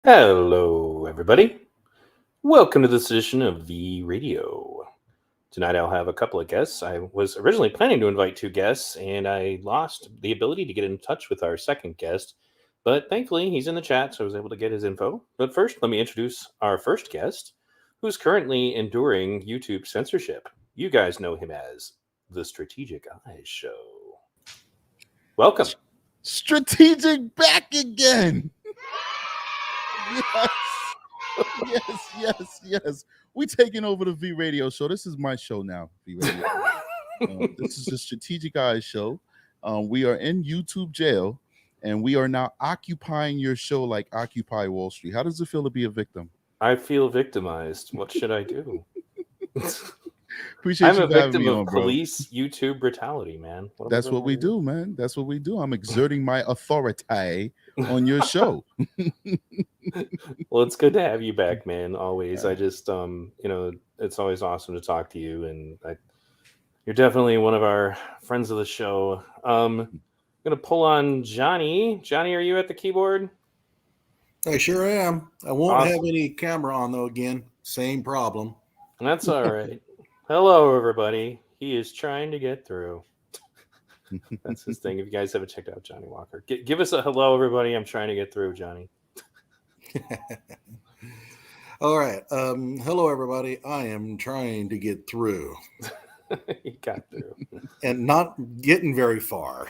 Hello, everybody. Welcome to this edition of V Radio. Tonight I'll have a couple of guests. I was originally planning to invite two guests, and I lost the ability to get in touch with our second guest. But thankfully, he's in the chat, so I was able to get his info. But first, let me introduce our first guest, who's currently enduring YouTube censorship. You guys know him as the Strategic Eyes Show. Welcome. Strategic back again. Yes. Yes. We taking over the V Radio show. This is my show now, V Radio. This is the Strategic Eyes show. We are in YouTube jail, and we are now occupying your show like Occupy Wall Street. How does it feel to be a victim? I feel victimized. What should I do? Appreciate I'm you a having victim me of on, bro. police YouTube brutality, man. That's what we do, man. That's what we do. I'm exerting my authority on your show. Well, it's good to have you back, man. Always. I just, it's always awesome to talk to you, and you're definitely one of our friends of the show. I'm gonna pull on Johnny. Johnny, are you at the keyboard? I sure am. I won't Awesome. have any camera on though. Again, same problem. That's all right. Hello, everybody. He is trying to get through. That's his thing. If you guys haven't checked out Johnny Walker, give us a hello, everybody. I'm trying to get through, Johnny. All right. Hello, everybody. I am trying to get through. He got through. And not getting very far.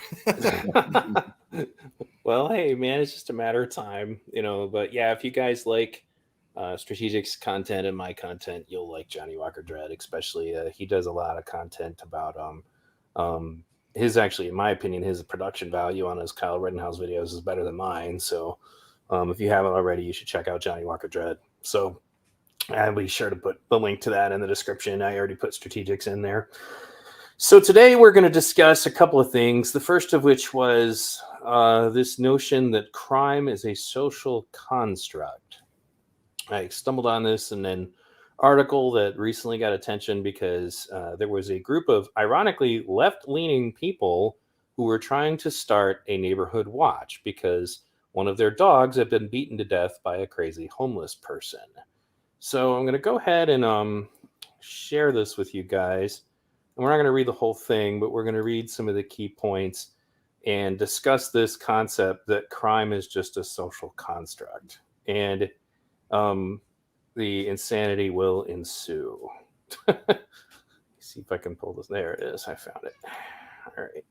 Well, hey, man, it's just a matter of time, But yeah, if you guys like Strategic's content and my content, you'll like Johnny Walker Dread, especially. He does a lot of content about his, actually, in my opinion, his production value on his Kyle Rittenhouse videos is better than mine. So if you haven't already, you should check out Johnny Walker Dread. So I'll be sure to put the link to that in the description. I already put Strategics in there. So today we're going to discuss a couple of things. The first of which was this notion that crime is a social construct. I stumbled on this in an article that recently got attention because there was a group of, ironically, left-leaning people who were trying to start a neighborhood watch because one of their dogs had been beaten to death by a crazy homeless person. So I'm going to go ahead and share this with you guys. And we're not going to read the whole thing, but we're going to read some of the key points and discuss this concept that crime is just a social construct. And the insanity will ensue. See if I can pull this. There it is. I found it. All right.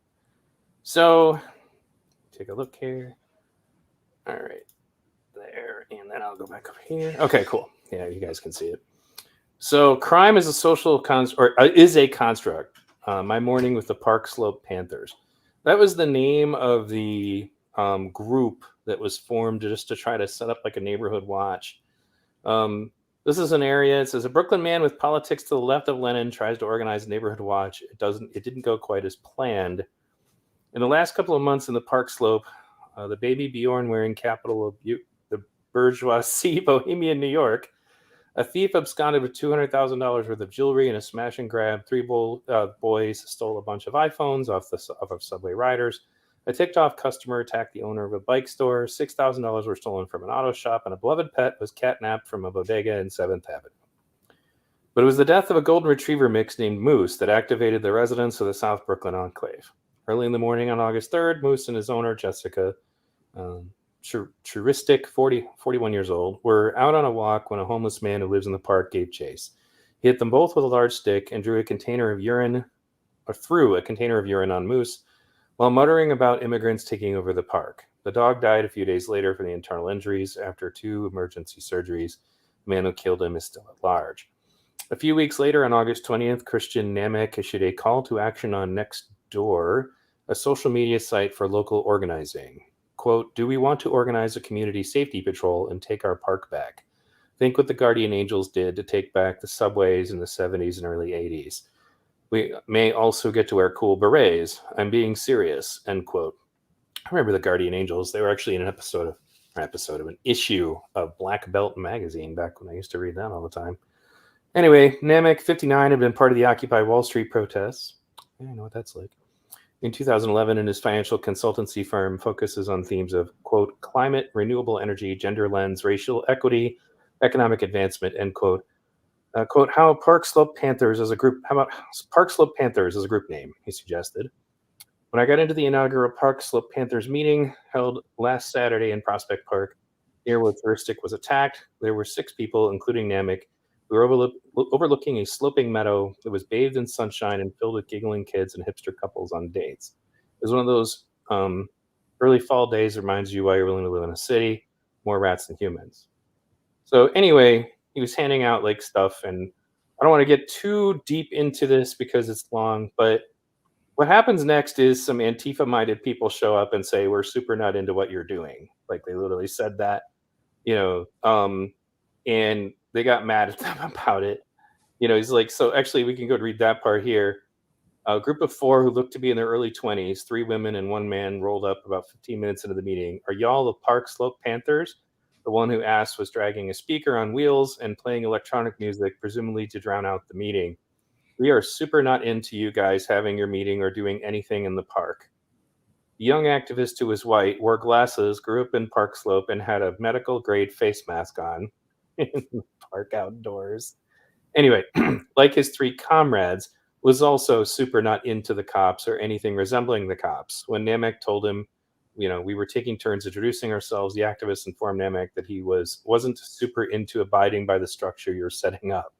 So take a look here. All right. There. And then I'll go back up here. Okay, cool. Yeah, you guys can see it. So crime is a social is a construct. My Morning with the Park Slope Panthers. That was the name of the group that was formed just to try to set up like a neighborhood watch. This is an area. It says a Brooklyn man with politics to the left of Lenin tries to organize a neighborhood watch. It didn't go quite as planned. In the last couple of months in the Park Slope, the baby Bjorn wearing capital of the bourgeoisie Bohemian New York, a thief absconded with $200,000 worth of jewelry in a smash and grab. Three boys stole a bunch of iPhones off of subway riders. A ticked-off customer attacked the owner of a bike store. $6,000 were stolen from an auto shop, and a beloved pet was catnapped from a bodega in 7th Avenue. But it was the death of a golden retriever mix named Moose that activated the residents of the South Brooklyn enclave. Early in the morning on August 3rd, Moose and his owner, Jessica Truristic, 41 years old, were out on a walk when a homeless man who lives in the park gave chase. He hit them both with a large stick and threw a container of urine on Moose while muttering about immigrants taking over the park. The dog died a few days later from the internal injuries after 2 emergency surgeries. The man who killed him is still at large. A few weeks later, on August 20th, Christian Namek issued a call to action on Nextdoor, a social media site for local organizing. Quote, "Do we want to organize a community safety patrol and take our park back? Think what the Guardian Angels did to take back the subways in the 70s and early 80s. We may also get to wear cool berets. I'm being serious," end quote. I remember the Guardian Angels. They were actually in an issue of Black Belt magazine back when I used to read that all the time. Anyway, Namek, 59, had been part of the Occupy Wall Street protests. I don't know what that's like. in 2011, and his financial consultancy firm focuses on themes of, quote, climate, renewable energy, gender lens, racial equity, economic advancement, end quote. Quote, how Park Slope Panthers as a group, how about Park Slope Panthers as a group name, he suggested. When I got into the inaugural Park Slope Panthers meeting held last Saturday in Prospect Park, near where Thurstic was attacked, there were 6 people, including Namek, who were overlooking a sloping meadow that was bathed in sunshine and filled with giggling kids and hipster couples on dates. It was one of those early fall days that reminds you why you're willing to live in a city, more rats than humans. So anyway, he was handing out like stuff, and I don't want to get too deep into this because it's long, but what happens next is some Antifa-minded people show up and say, we're super not into what you're doing. Like they literally said that, and they got mad at them about it. He's like, so actually we can go read that part here. A group of 4 who looked to be in their early 20s, 3 women and 1 man, rolled up about 15 minutes into the meeting. Are y'all the Park Slope Panthers? The one who asked was dragging a speaker on wheels and playing electronic music, presumably to drown out the meeting. We are super not into you guys having your meeting or doing anything in the park. The young activist, who was white, wore glasses, grew up in Park Slope, and had a medical grade face mask on in the park outdoors. Anyway, like his 3 comrades, was also super not into the cops or anything resembling the cops. When Namek told him, we were taking turns introducing ourselves, the activist informed Namek that he wasn't super into abiding by the structure you're setting up.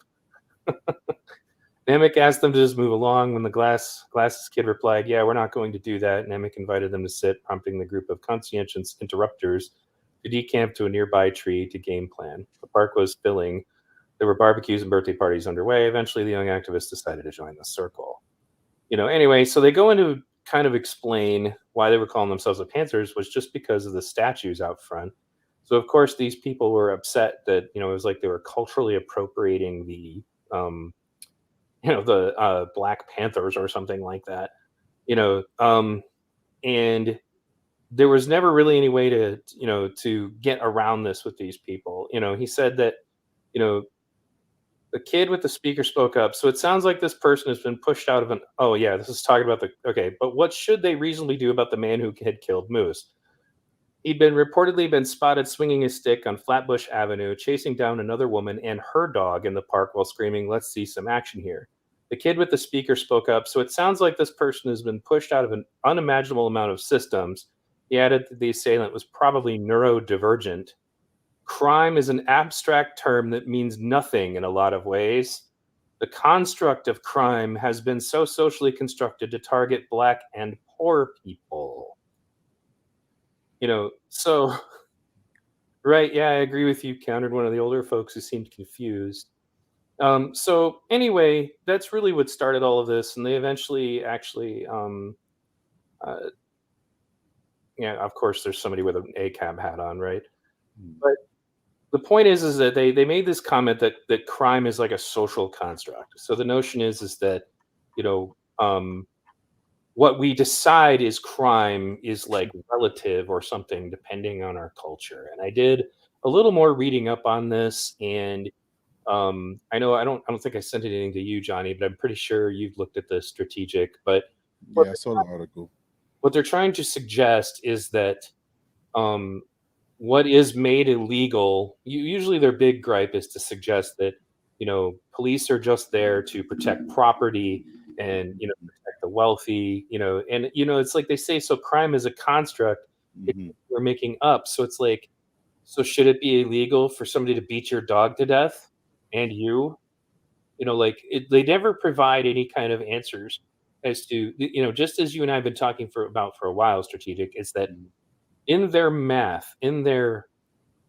Namek asked them to just move along. When the glasses kid replied, yeah, we're not going to do that, Namek invited them to sit, prompting the group of conscientious interrupters to decamp to a nearby tree to game plan. The park was filling. There were barbecues and birthday parties underway. Eventually, the young activists decided to join the circle. Anyway, so they go into kind of explain why they were calling themselves the Panthers was just because of the statues out front. So, of course, these people were upset that, it was like they were culturally appropriating the Black Panthers or something like that, and there was never really any way to get around this with these people. He said that, the kid with the speaker spoke up. So it sounds like this person has been pushed out of this is talking about but what should they reasonably do about the man who had killed Moose? He'd reportedly been spotted swinging his stick on Flatbush Avenue, chasing down another woman and her dog in the park while screaming, let's see some action here. The kid with the speaker spoke up. So it sounds like this person has been pushed out of an unimaginable amount of systems. He added that the assailant was probably neurodivergent. Crime is an abstract term that means nothing in a lot of ways. The construct of crime has been so socially constructed to target Black and poor people. So, right, yeah, I agree with you, countered one of the older folks who seemed confused. So anyway, that's really what started all of this, and they eventually actually, of course, there's somebody with an ACAB hat on, right? But the point is that they made this comment that crime is like a social construct. So the notion is that, what we decide is crime is like relative or something depending on our culture. And I did a little more reading up on this, and I know I don't think I sent anything to you, Johnny, but I'm pretty sure you've looked at the strategic. But yeah, I saw the article. What they're trying to suggest is that what is made illegal, usually their big gripe is to suggest that police are just there to protect property and protect the wealthy, and it's like they say, so crime is a construct we're making up. So it's like, so should it be illegal for somebody to beat your dog to death? And they never provide any kind of answers as to, just as you and I have been talking about for a while, strategic, is that in their math, in their,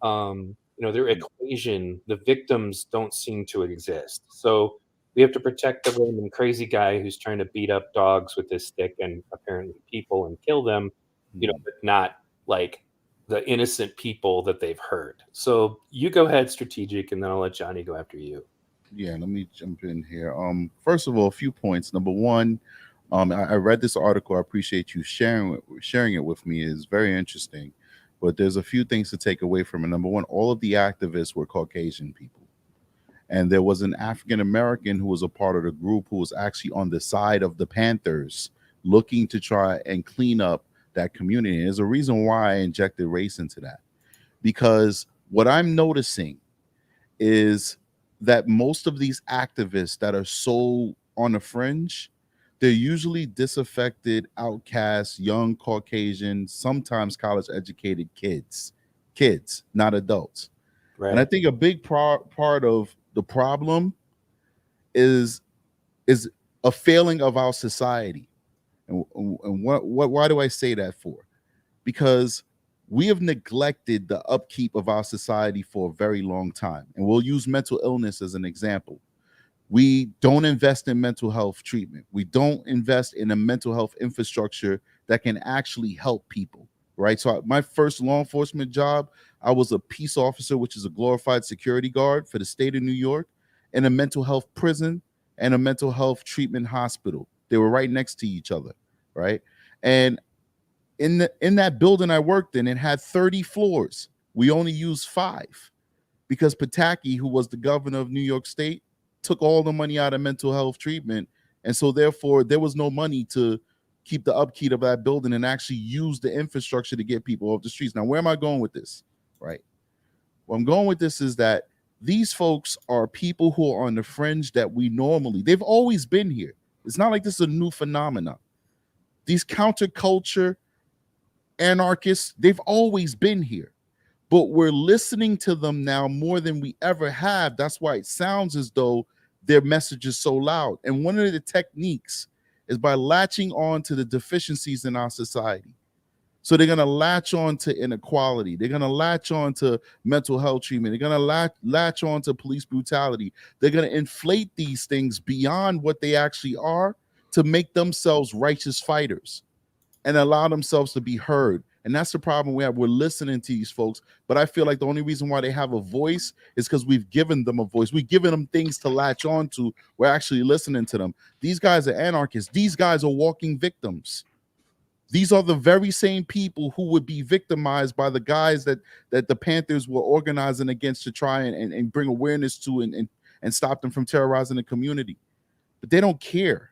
their equation, the victims don't seem to exist. So we have to protect the random crazy guy who's trying to beat up dogs with his stick and apparently people and kill them, but not like the innocent people that they've hurt. So you go ahead, strategic, and then I'll let Johnny go after you. Yeah, let me jump in here. First of all, a few points. Number one, I read this article. I appreciate you sharing it with me. It's very interesting. But there's a few things to take away from it. Number one, all of the activists were Caucasian people. And there was an African American who was a part of the group who was actually on the side of the Panthers looking to try and clean up that community. And there's a reason why I injected race into that, because what I'm noticing is that most of these activists that are so on the fringe, they're usually disaffected, outcasts, young Caucasian, sometimes college educated kids, not adults. Right. And I think a big part of the problem is a failing of our society. And why do I say that for? Because we have neglected the upkeep of our society for a very long time. And we'll use mental illness as an example. We don't invest in mental health treatment. We don't invest in a mental health infrastructure that can actually help people, right? So my first law enforcement job, I was a peace officer, which is a glorified security guard for the state of New York, in a mental health prison and a mental health treatment hospital. They were right next to each other, right? And in that building I worked in, it had 30 floors. We only used 5 because Pataki, who was the governor of New York State, took all the money out of mental health treatment. And so therefore there was no money to keep the upkeep of that building and actually use the infrastructure to get people off the streets. Now, where am I going with this? Right. Where I'm going with this is that these folks are people who are on the fringe that they've always been here. It's not like this is a new phenomenon. These counterculture anarchists, they've always been here, but we're listening to them now more than we ever have. That's why it sounds as though their message is so loud. And one of the techniques is by latching on to the deficiencies in our society. So they're going to latch on to inequality. They're going to latch on to mental health treatment. They're going to latch on to police brutality. They're going to inflate these things beyond what they actually are to make themselves righteous fighters and allow themselves to be heard. And that's the problem we have. We're listening to these folks, but I feel like the only reason why they have a voice is because we've given them a voice. We've given them things to latch on to. We're actually listening to them. These guys are anarchists. These guys are walking victims. These are the very same people who would be victimized by the guys that the Panthers were organizing against to try and bring awareness to and stop them from terrorizing the community. But they don't care.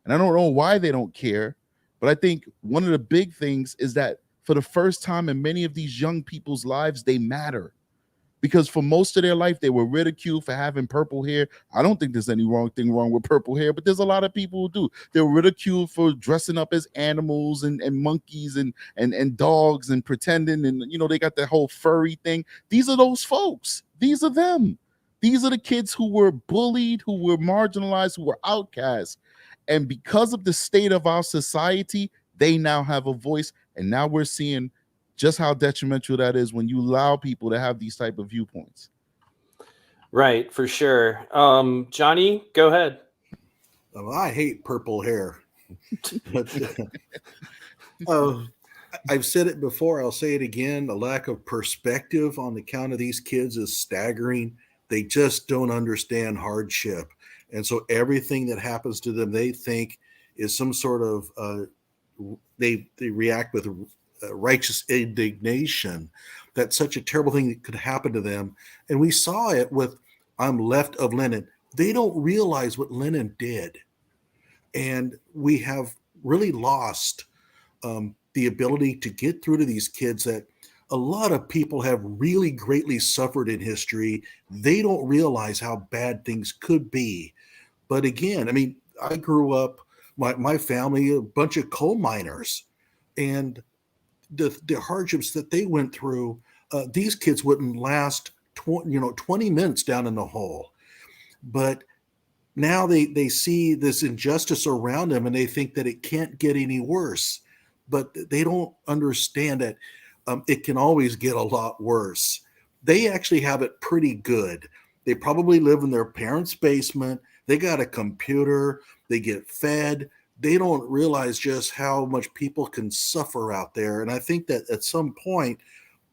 And I don't know why they don't care. But I think one of the big things is that for the first time in many of these young people's lives, they matter. Because for most of their life, they were ridiculed for having purple hair. I don't think there's any thing wrong with purple hair, but there's a lot of people who do. They're ridiculed for dressing up as animals and monkeys and dogs and pretending. And, they got that whole furry thing. These are those folks. These are them. These are the kids who were bullied, who were marginalized, who were outcasts. And because of the state of our society, they now have a voice. And now we're seeing just how detrimental that is when you allow people to have these type of viewpoints. Right, for sure. Johnny, go ahead. I hate purple hair. But, I've said it before. I'll say it again. The lack of perspective on the count of these kids is staggering. They just don't understand hardship. And so everything that happens to them, they think is some sort of, they react with righteous indignation that such a terrible thing could happen to them. And we saw it with I'm left of Lenin. They don't realize what Lenin did. And we have really lost the ability to get through to these kids that a lot of people have really greatly suffered in history. They don't realize how bad things could be. But again, I mean, I grew up, my family, a bunch of coal miners, and the hardships that they went through, these kids wouldn't last 20 minutes down in the hole. But now they see this injustice around them and they think that it can't get any worse. But they don't understand that it can always get a lot worse. They actually have it pretty good. They probably live in their parents' basement. They got a computer. They get fed. They don't realize just how much people can suffer out there. And I think that at some point,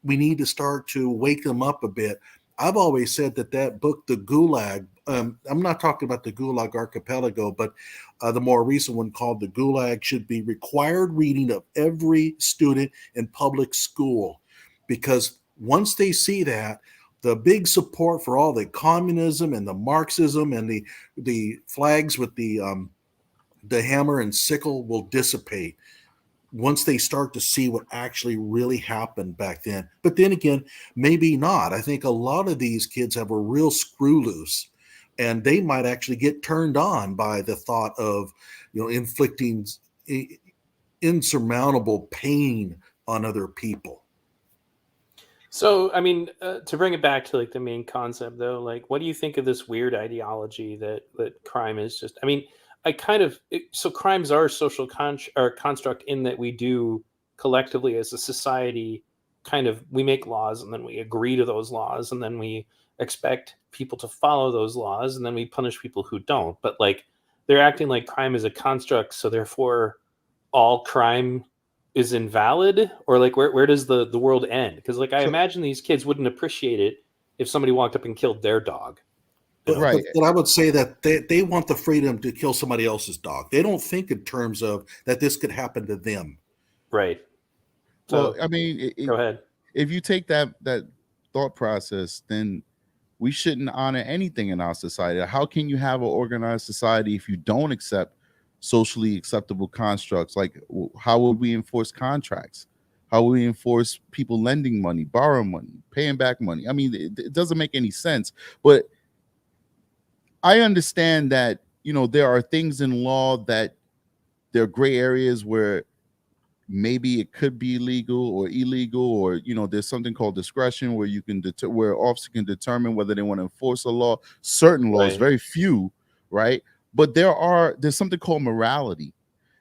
we need to start to wake them up a bit. I've always said that book, The Gulag, I'm not talking about the Gulag Archipelago, but the more recent one called The Gulag should be required reading of every student in public school. Because once they see that, the big support for all the communism and the Marxism and the flags with the the hammer and sickle will dissipate once they start to see what actually really happened back then. But then again, maybe not. I think a lot of these kids have a real screw loose, and they might actually get turned on by the thought of, inflicting insurmountable pain on other people. So, I mean, to bring it back to like the main concept, though, like, what do you think of this weird ideology that crime is just? I mean, so crimes are social or construct in that we do collectively as a society, we make laws and then we agree to those laws and then we expect people to follow those laws and then we punish people who don't. But like, they're acting like crime is a construct, so therefore all crime is invalid, or like where does the world end? Because like I imagine these kids wouldn't appreciate it if somebody walked up and killed their dog. Right. But I would say that they want the freedom to kill somebody else's dog. They don't think in terms of that this could happen to them. Right. So, well, I mean, go ahead. If you take that thought process, then we shouldn't honor anything in our society. How can you have an organized society if you don't accept socially acceptable constructs? Like, how would we enforce contracts? How would we enforce people lending money, borrowing money, paying back money? I mean, it doesn't make any sense. But I understand that, there are things in law that there are gray areas where maybe it could be legal or illegal, or, there's something called discretion where you can where officer can determine whether they want to enforce a law. Certain laws, right. Very few, right? But there's something called morality.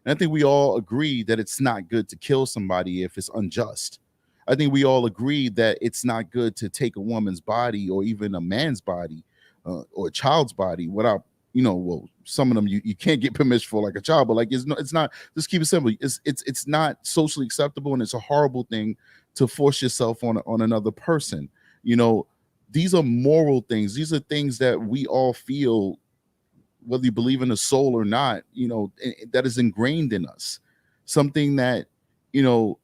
And I think we all agree that it's not good to kill somebody if it's unjust. I think we all agree that it's not good to take a woman's body or even a man's body or a child's body without, well, some of them you can't get permission for, like a child, but like it's not, just keep it simple. It's not socially acceptable, and it's a horrible thing to force yourself on another person. These are moral things. These are things that we all feel, whether you believe in the soul or not, that is ingrained in us. Something that, so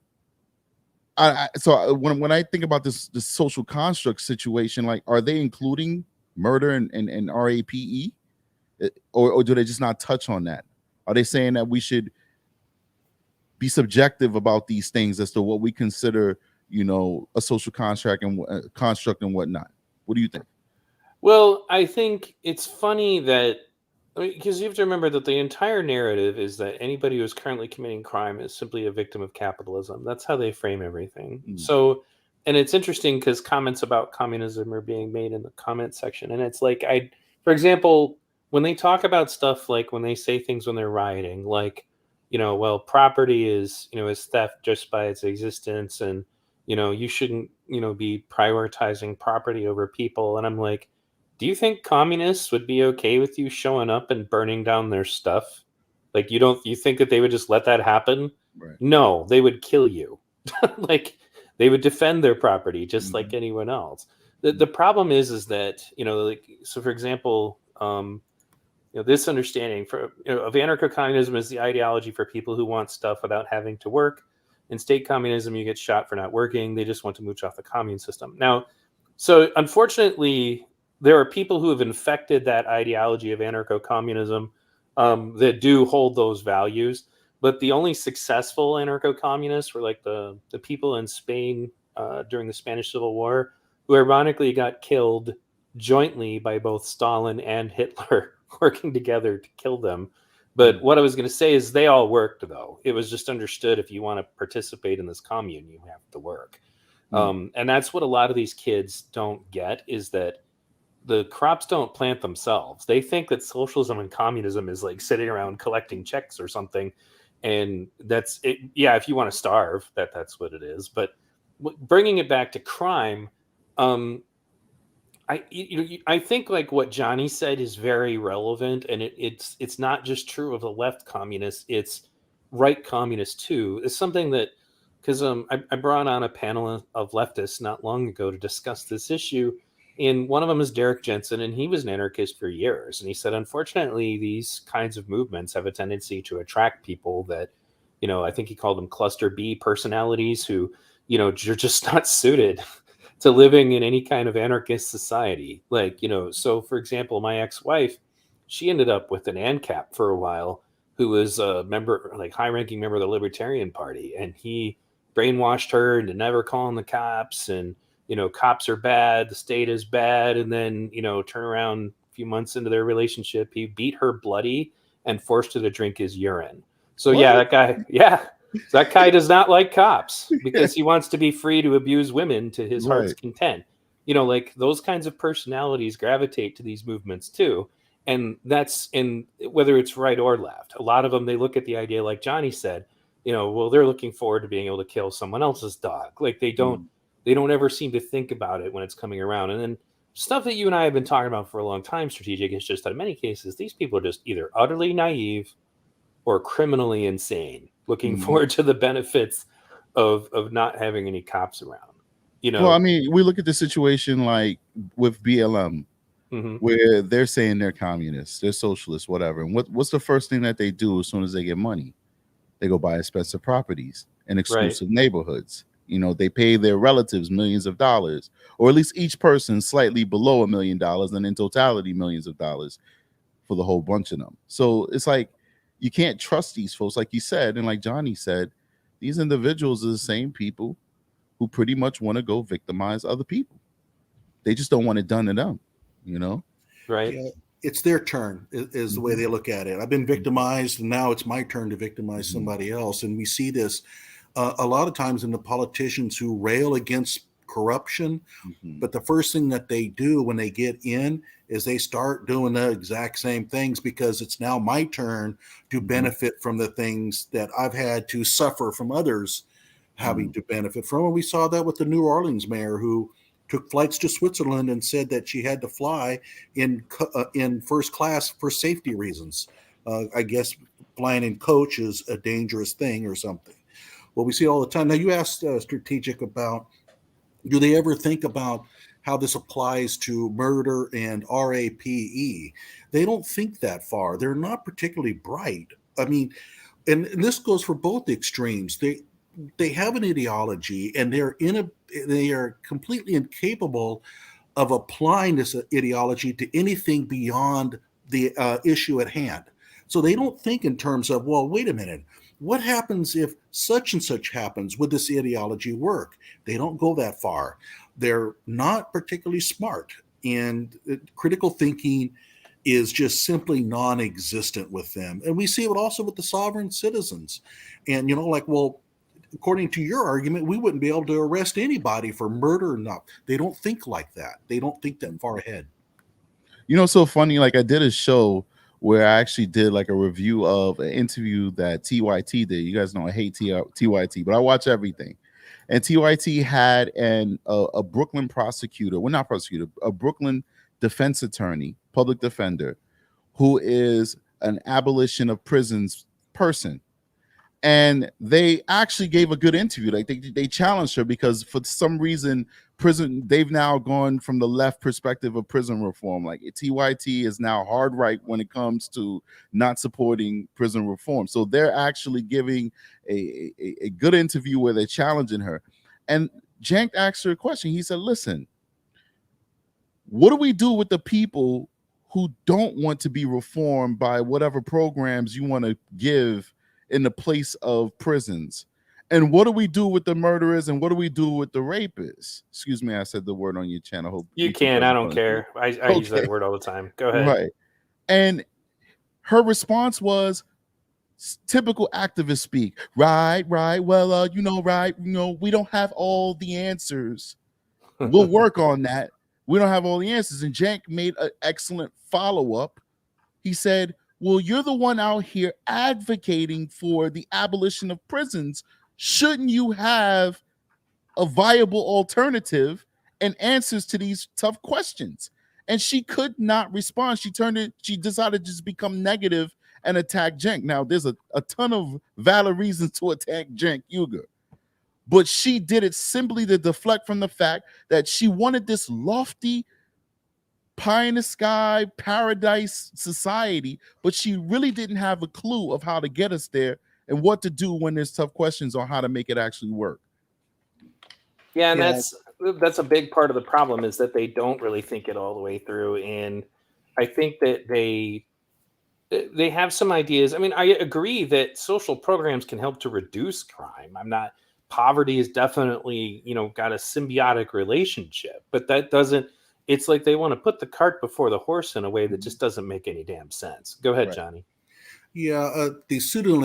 when I think about this social construct situation, like, are they including murder and RAPE, or do they just not touch on that? Are they saying that we should be subjective about these things as to what we consider, a social construct and whatnot? What do you think? Well, I think it's funny that, because you have to remember that the entire narrative is that anybody who is currently committing crime is simply a victim of capitalism. That's how they frame everything. So, and it's interesting because comments about communism are being made in the comment section. And it's like, for example, when they talk about stuff, like when they say things when they're rioting, like, well, property is theft just by its existence. And, you shouldn't, be prioritizing property over people. And I'm like, do you think communists would be okay with you showing up and burning down their stuff? Like, you think that they would just let that happen? Right. No, they would kill you. Like, they would defend their property just like anyone else. The problem is that, like, so for example, this understanding of anarcho-communism is the ideology for people who want stuff without having to work. In state communism, you get shot for not working. They just want to mooch off the commune system. Now, so unfortunately, there are people who have infected that ideology of anarcho-communism that do hold those values. But the only successful anarcho-communists were like the people in Spain during the Spanish Civil War, who ironically got killed jointly by both Stalin and Hitler working together to kill them. But what I was going to say is they all worked, though. It was just understood if you want to participate in this commune, you have to work. And that's what a lot of these kids don't get, is that the crops don't plant themselves. They think that socialism and communism is like sitting around collecting checks or something. And that's it. Yeah, if you want to starve, that's what it is. But bringing it back to crime, I think like what Johnny said is very relevant, and it's not just true of the left communists, it's right communists too. It's something that, because I brought on a panel of leftists not long ago to discuss this issue, and one of them is Derek Jensen, and he was an anarchist for years, and he said, unfortunately, these kinds of movements have a tendency to attract people that, I think he called them cluster B personalities who, you're just not suited to living in any kind of anarchist society. Like, so for example, my ex-wife, she ended up with an ANCAP for a while, who was a member, like high-ranking member of the Libertarian Party, and he brainwashed her into never calling the cops, and cops are bad, the state is bad, and then turn around a few months into their relationship, he beat her bloody and forced her to drink his urine. So What? yeah, that guy does not like cops because he wants to be free to abuse women to his heart's Right. content. Like those kinds of personalities gravitate to these movements too. And that's in whether it's right or left. A lot of them, they look at the idea, like Johnny said, well, they're looking forward to being able to kill someone else's dog. Like they don't ever seem to think about it when it's coming around. And then stuff that you and I have been talking about for a long time, Strategic, is just that in many cases, these people are just either utterly naive or criminally insane, looking forward to the benefits of not having any cops around. Well, I mean, we look at the situation like with BLM, where they're saying they're communists, they're socialists, whatever. And what's the first thing that they do as soon as they get money? They go buy expensive properties in exclusive neighborhoods. They pay their relatives millions of dollars, or at least each person slightly below $1 million, and in totality millions of dollars for the whole bunch of them. So it's like you can't trust these folks, like you said, and like Johnny said, these individuals are the same people who pretty much want to go victimize other people. They just don't want it done to them, Right. Yeah, it's their turn is the way they look at it. I've been victimized, and now it's my turn to victimize somebody else. And we see this a lot of times in the politicians who rail against corruption. But the first thing that they do when they get in is they start doing the exact same things because it's now my turn to benefit from the things that I've had to suffer from others having to benefit from. And we saw that with the New Orleans mayor who took flights to Switzerland and said that she had to fly in first class for safety reasons. I guess flying in coach is a dangerous thing or something. Well, we see all the time. Now, you asked Strategic about, do they ever think about how this applies to murder and RAPE? They don't think that far. They're not particularly bright. I mean, and this goes for both extremes. They have an ideology, and they are completely incapable of applying this ideology to anything beyond the issue at hand. So they don't think in terms of, well, wait a minute, what happens if such and such happens? Would this ideology work? They don't go that far. They're not particularly smart, and critical thinking is just simply non-existent with them. And we see it also with the sovereign citizens. And, well, according to your argument, we wouldn't be able to arrest anybody for murder. No, they don't think like that. They don't think that far ahead. So funny, like I did a show where I actually did like a review of an interview that TYT did. You guys know I hate TYT, but I watch everything. And TYT had a Brooklyn prosecutor, well, not prosecutor, a Brooklyn defense attorney, public defender, who is an abolition of prisons person. And they actually gave a good interview. Like they challenged her because for some reason they've now gone from the left perspective of prison reform. Like TYT is now hard right when it comes to not supporting prison reform. So they're actually giving a good interview where they're challenging her. And Cenk asked her a question. He said, listen, what do we do with the people who don't want to be reformed by whatever programs you want to give in the place of prisons? And what do we do with the murderers, and what do we do with the rapists? Excuse me, I said the word on your channel. Hope you can. I don't care. I use that word all the time. Go ahead. Right. And her response was typical activist speak. Right. Well, we don't have all the answers. We'll work on that. We don't have all the answers. And Cenk made an excellent follow-up. He said, well, you're the one out here advocating for the abolition of prisons. Shouldn't you have a viable alternative and answers to these tough questions? And she could not respond. She decided to just become negative and attack Cenk. Now, there's a ton of valid reasons to attack Cenk Uygur, but she did it simply to deflect from the fact that she wanted this lofty pie in the sky paradise society, but she really didn't have a clue of how to get us there and what to do when there's tough questions on how to make it actually work. Yeah, and that's a big part of the problem, is that they don't really think it all the way through. And I think that they they have some ideas. I mean, I agree that social programs can help to reduce crime. I'm not Poverty is definitely, got a symbiotic relationship, but that doesn't it's like they want to put the cart before the horse in a way that Mhm. just doesn't make any damn sense. Go ahead, Right. Johnny. Yeah, the pseudo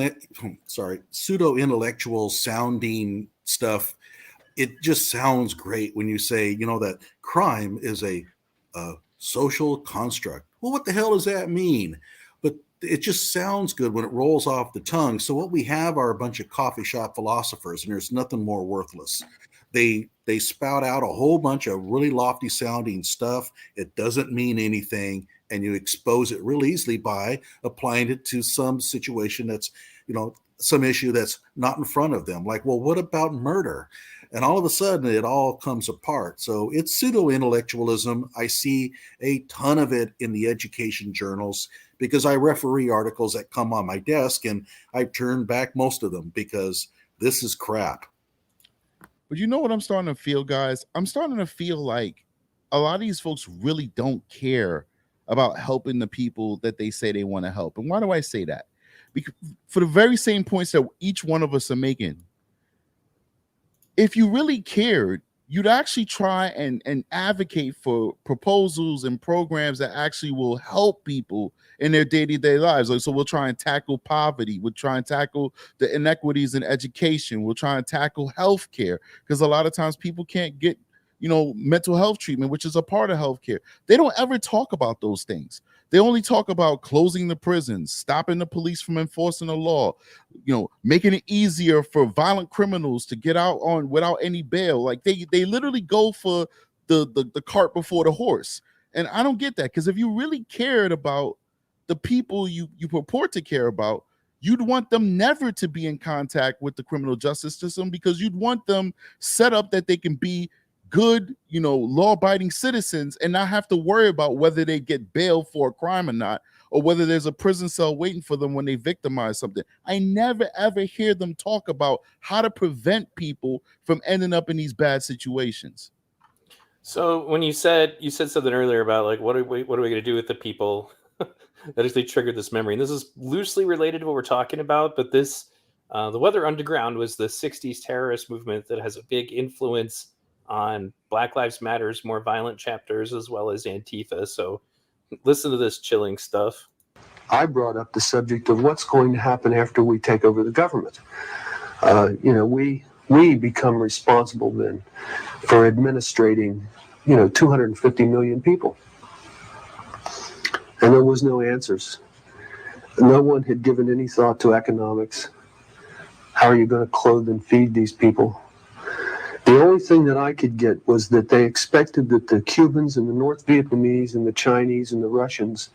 intellectual sounding stuff. It just sounds great when you say, that crime is a social construct. Well, what the hell does that mean? But it just sounds good when it rolls off the tongue. So what we have are a bunch of coffee shop philosophers, and there's nothing more worthless. They spout out a whole bunch of really lofty sounding stuff. It doesn't mean anything, and you expose it real easily by applying it to some situation that's, some issue that's not in front of them. Like, well, what about murder? And all of a sudden it all comes apart. So it's pseudo intellectualism. I see a ton of it in the education journals because I referee articles that come on my desk, and I turn back most of them because this is crap. But you know what I'm starting to feel, guys? I'm starting to feel like a lot of these folks really don't care about helping the people that they say they want to help. And why do I say that? Because for the very same points that each one of us are making, if you really cared, you'd actually try and advocate for proposals and programs that actually will help people in their day-to-day lives. Like, so we'll try and tackle poverty, we'll try and tackle the inequities in education, we'll try and tackle healthcare, because a lot of times people can't get mental health treatment, which is a part of healthcare. They don't ever talk about those things. They only talk about closing the prisons, stopping the police from enforcing the law, making it easier for violent criminals to get out on without any bail. Like they literally go for the cart before the horse. And I don't get that, because if you really cared about the people you purport to care about, you'd want them never to be in contact with the criminal justice system, because you'd want them set up that they can be good, law-abiding citizens and not have to worry about whether they get bail for a crime or not, or whether there's a prison cell waiting for them when they victimize something. I never ever hear them talk about how to prevent people from ending up in these bad situations. So when you said something earlier about like what are we going to do with the people that actually triggered this memory, and this is loosely related to what we're talking about, but this the Weather Underground was the '60s terrorist movement that has a big influence on Black Lives Matter's more violent chapters as well as Antifa. So listen to this chilling stuff. I brought up the subject of what's going to happen after we take over the government. We become responsible then for administrating, 250 million people. And there was no answers. No one had given any thought to economics. How are you going to clothe and feed these people? The only thing that I could get was that they expected that the Cubans and the North Vietnamese and the Chinese and the Russians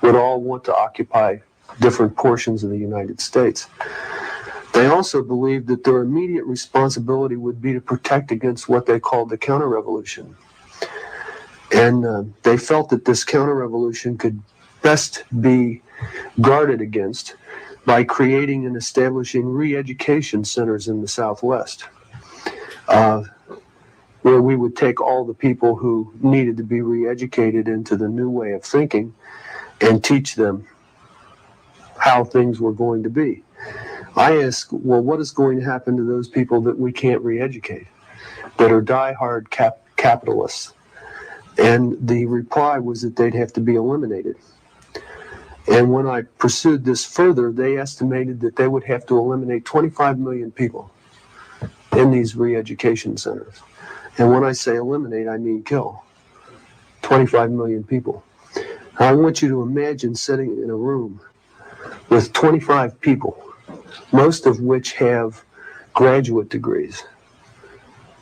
would all want to occupy different portions of the United States. They also believed that their immediate responsibility would be to protect against what they called the counter-revolution. And they felt that this counter-revolution could best be guarded against by creating and establishing re-education centers in the Southwest, where we would take all the people who needed to be re-educated into the new way of thinking and teach them how things were going to be. I ask, well, what is going to happen to those people that we can't re-educate, that are die-hard capitalists? And the reply was that they'd have to be eliminated. And when I pursued this further, they estimated that they would have to eliminate 25 million people in these re-education centers. And when I say eliminate, I mean kill 25 million people. I want you to imagine sitting in a room with 25 people, most of which have graduate degrees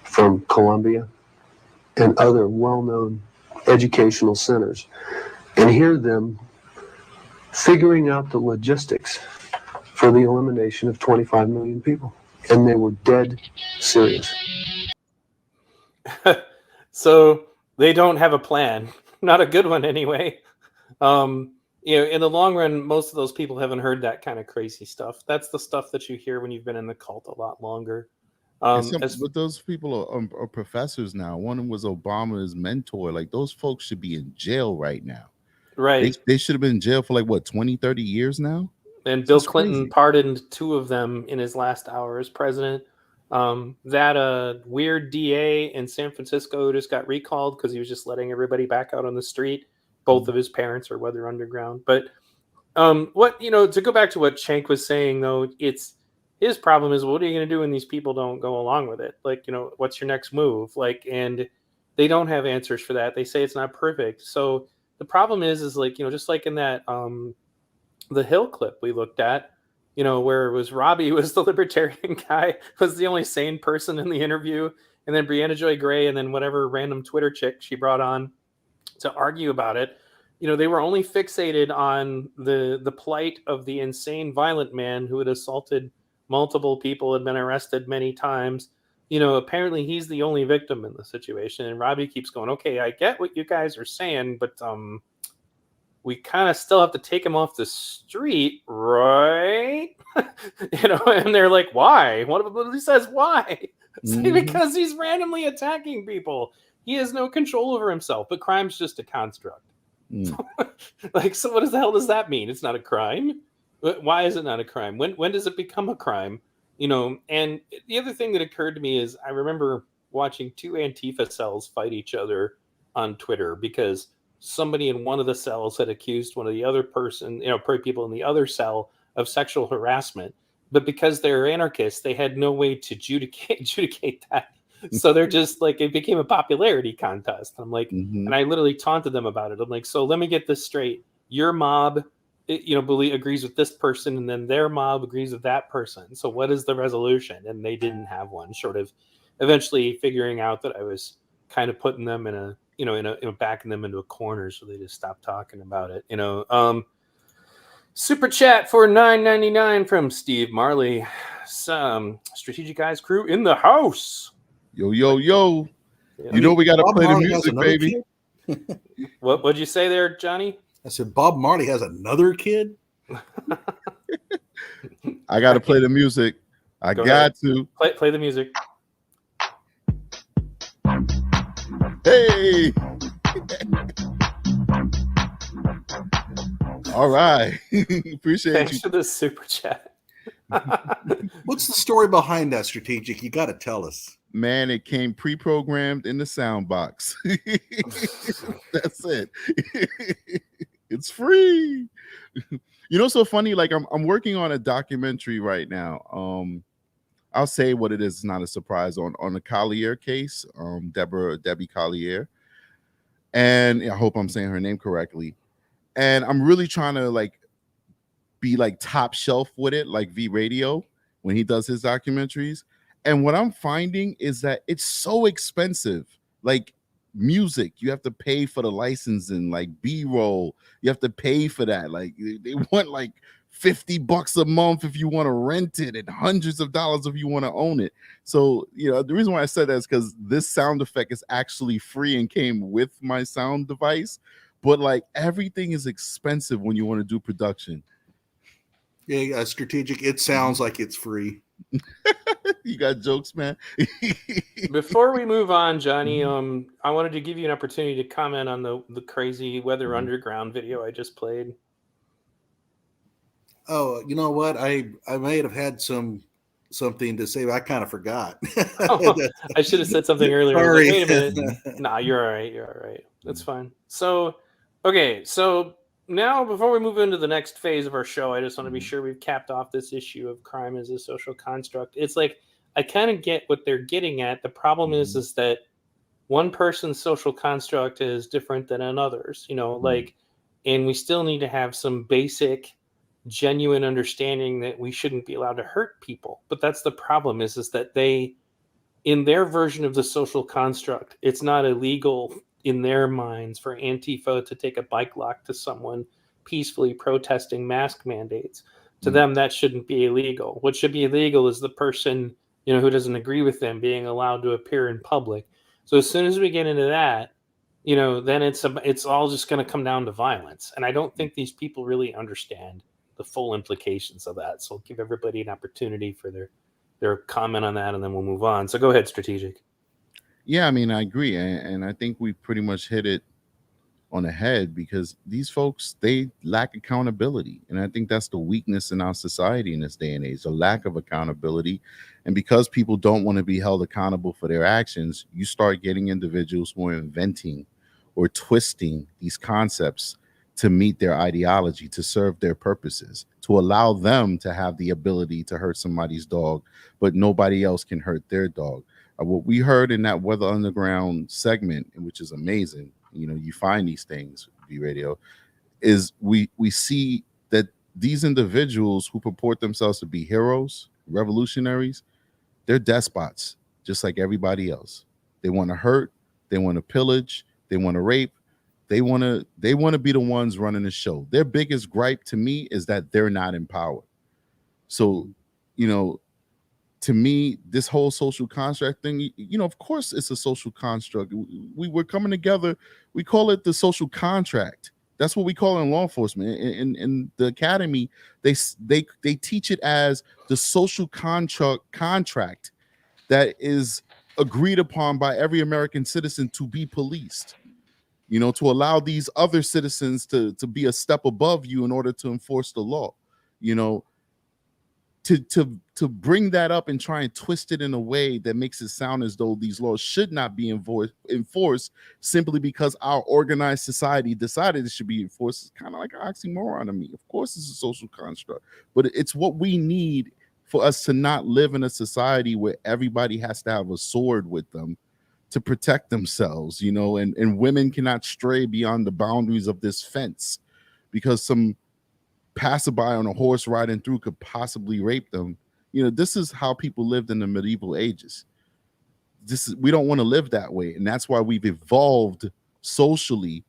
from Columbia and other well-known educational centers, and hear them figuring out the logistics for the elimination of 25 million people. And they were dead serious. So they don't have a plan, not a good one anyway. In the long run, most of those people haven't heard that kind of crazy stuff. That's the stuff that you hear when you've been in the cult a lot longer. But those people are professors now. One was Obama's mentor. Like, those folks should be in jail right now. Right. They should have been in jail for like what 20, 30 years now. And This Bill is Clinton crazy. pardoned 2 of them in his last hour as president. That weird DA in San Francisco just got recalled because he was just letting everybody back out on the street. Both of his parents are Weather Underground. But what, to go back to what Shank was saying, though, it's his problem is, what are you going to do when these people don't go along with it? Like, what's your next move? Like, and they don't have answers for that. They say it's not perfect. So the problem is like, just like in that the Hill clip we looked at, where it was Robbie was the libertarian guy, was the only sane person in the interview, and then Brianna Joy Gray, and then whatever random Twitter chick she brought on to argue about it. They were only fixated on the plight of the insane, violent man who had assaulted multiple people, had been arrested many times. Apparently he's the only victim in the situation, and Robbie keeps going, okay, I get what you guys are saying, but we kind of still have to take him off the street, right? And they're like, why? One of them says, why? Say, because he's randomly attacking people. He has no control over himself, but crime's just a construct. Like, so what the hell does that mean? It's not a crime. Why is it not a crime? When does it become a crime? And the other thing that occurred to me is I remember watching 2 Antifa cells fight each other on Twitter because somebody in one of the cells had accused one of the other person, people in the other cell of sexual harassment. But because they're anarchists, they had no way to adjudicate that. So they're just like, it became a popularity contest. I'm like, and I literally taunted them about it. I'm like, so let me get this straight. Your mob, agrees with this person, and then their mob agrees with that person. So what is the resolution? And they didn't have one, short of eventually figuring out that I was kind of putting them in backing them into a corner, so they just stopped talking about it. Super chat for $9.99 from Steve Marley. Some Strategic Eyes crew in the house. Yo. Yeah. We got to Bob play Marley the has music, another baby. kid? What'd you say there, Johnny? I said Bob Marley has another kid. I got to play the music. I Go got ahead. to Play the music. Hey. All right. Appreciate Thanks you. for the super chat. What's the story behind that, Strategic? You got to tell us. Man, it came pre-programmed in the sound box. That's it. It's free. So funny, like I'm working on a documentary right now. I'll say what it is, it's not a surprise, on the Collier case, Debbie Collier. And I hope I'm saying her name correctly. And I'm really trying to be top shelf with it, like V Radio when he does his documentaries. And what I'm finding is that it's so expensive. Like music, you have to pay for the licensing, like B-roll, you have to pay for that. Like they want like $50 a month if you want to rent it, and hundreds of dollars if you want to own it. So, the reason why I said that is because this sound effect is actually free and came with my sound device. But everything is expensive when you want to do production. Yeah, Strategic. It sounds like it's free. You got jokes, man. Before we move on, Johnny, I wanted to give you an opportunity to comment on the crazy Weather Underground video I just played. Oh, you know what? I may have had something to say, but I kind of forgot. I should have said something earlier. Sorry. Wait a minute. Nah, you're all right. You're all right. That's fine. So, okay. So now, before we move into the next phase of our show, I just want to be sure we've capped off this issue of crime as a social construct. It's like, I kind of get what they're getting at. The problem is that one person's social construct is different than another's, and we still need to have some basic, genuine understanding that we shouldn't be allowed to hurt people. But that's the problem is that they, in their version of the social construct, it's not illegal in their minds for Antifa to take a bike lock to someone peacefully protesting mask mandates. To them, that shouldn't be illegal. What should be illegal is the person, who doesn't agree with them being allowed to appear in public. So as soon as we get into that, then it's all just going to come down to violence. And I don't think these people really understand the full implications of that. So I'll give everybody an opportunity for their comment on that, and then we'll move on. So go ahead, Strategic. Yeah, I mean, I agree. And I think we pretty much hit it on the head, because these folks, they lack accountability. And I think that's the weakness in our society in this day and age, a lack of accountability. And because people don't want to be held accountable for their actions, you start getting individuals who are inventing or twisting these concepts to meet their ideology, to serve their purposes, to allow them to have the ability to hurt somebody's dog, but nobody else can hurt their dog. What we heard in that Weather Underground segment, which is amazing, you know, you find these things, V Radio, is we see that these individuals who purport themselves to be heroes, revolutionaries, they're despots, just like everybody else. They want to hurt, they want to pillage, they want to rape, they want to be the ones running the show. Their biggest gripe to me is that they're not in power. So, you know, to me, this whole social construct thing, you know, of course it's a social construct. We're coming together. We call it the social contract. That's what we call it in law enforcement. In the academy, they teach it as the social contract that is agreed upon by every American citizen to be policed. You know, to allow these other citizens to be a step above you in order to enforce the law. You know, to bring that up and try and twist it in a way that makes it sound as though these laws should not be enforced simply because our organized society decided it should be enforced is kind of like an oxymoron to me. Of course, it's a social construct, but it's what we need for us to not live in a society where everybody has to have a sword with them to protect themselves, you know, and women cannot stray beyond the boundaries of this fence because some passerby on a horse riding through could possibly rape them. You know, this is how people lived in the medieval ages. We don't want to live that way. And that's why we've evolved socially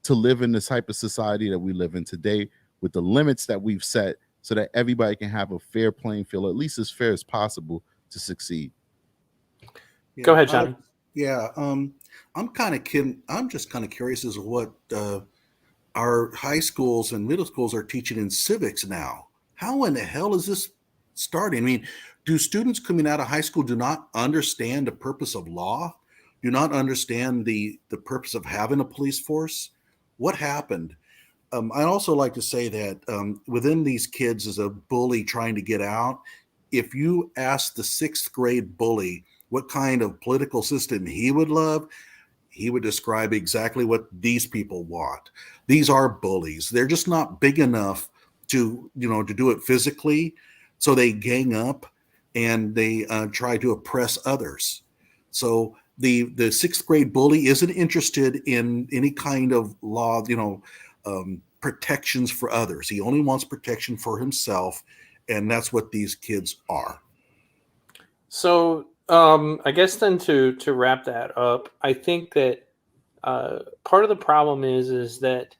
to live in the type of society that we live in today with the limits that we've set so that everybody can have a fair playing field, at least as fair as possible, to succeed. Yeah, Go ahead, Johnny. I'm just kind of curious as to what our high schools and middle schools are teaching in civics now. How in the hell is this starting? I mean, do students coming out of high school do not understand the purpose of law? Do not understand the purpose of having a police force? What happened? I'd also like to say that within these kids is a bully trying to get out. If you ask the 6th grade bully what kind of political system he would love, he would describe exactly what these people want. These are bullies. They're just not big enough to do it physically. So they gang up and they try to oppress others. So the 6th grade bully isn't interested in any kind of law, protections for others. He only wants protection for himself. And that's what these kids are. So I guess then to wrap that up, I think that part of the problem is that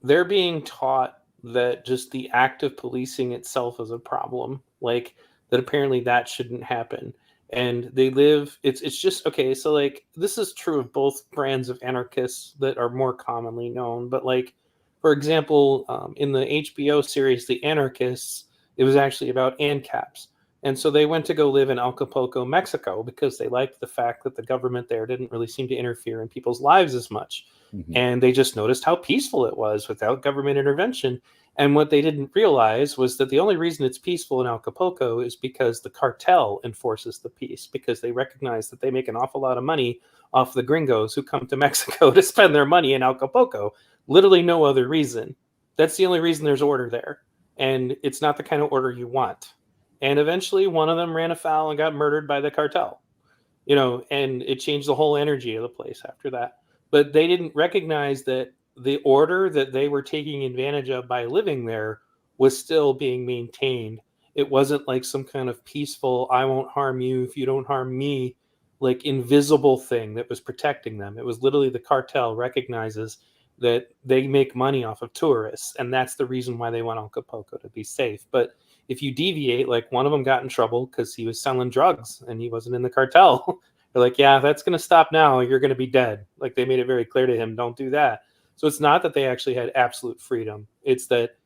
they're being taught that just the act of policing itself is a problem, like that apparently that shouldn't happen. And they live, it's just, okay, so like this is true of both brands of anarchists that are more commonly known, but like, for example, in the HBO series, The Anarchists, it was actually about ANCAPs. And so they went to go live in Acapulco, Mexico, because they liked the fact that the government there didn't really seem to interfere in people's lives as much. Mm-hmm. And they just noticed how peaceful it was without government intervention. And what they didn't realize was that the only reason it's peaceful in Acapulco is because the cartel enforces the peace, because they recognize that they make an awful lot of money off the gringos who come to Mexico to spend their money in Acapulco. Literally no other reason. That's the only reason there's order there. And it's not the kind of order you want. And eventually one of them ran afoul and got murdered by the cartel, and it changed the whole energy of the place after that. But they didn't recognize that the order that they were taking advantage of by living there was still being maintained. It wasn't like some kind of peaceful, I won't harm you if you don't harm me, like invisible thing that was protecting them. It was literally the cartel recognizes that they make money off of tourists. And that's the reason why they went on Acapulco, to be safe. But if you deviate, like one of them got in trouble because he was selling drugs and he wasn't in the cartel. They're like, yeah, that's going to stop now. You're going to be dead. Like they made it very clear to him, don't do that. So it's not that they actually had absolute freedom. It's that,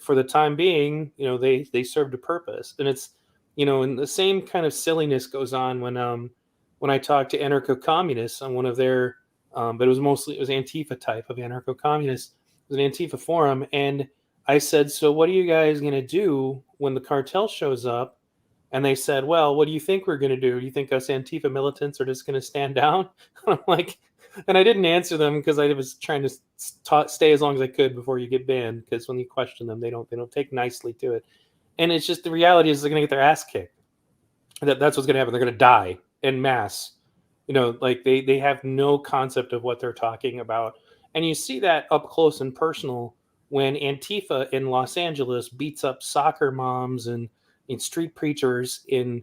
for the time being, they served a purpose. And it's, and the same kind of silliness goes on when I talk to anarcho-communists on one of their but it was Antifa type of anarcho-communist. It was an Antifa forum, and I said, so what are you guys going to do when the cartel shows up? And they said, well, what do you think we're going to do? Do you think us Antifa militants are just going to stand down? I'm like, and I didn't answer them because I was trying to stay as long as I could before you get banned, because when you question them, they don't take nicely to it. And it's just, the reality is they're going to get their ass kicked. That's what's going to happen. They're going to die en masse. Like they have no concept of what they're talking about. And you see that up close and personal when Antifa in Los Angeles beats up soccer moms and street preachers and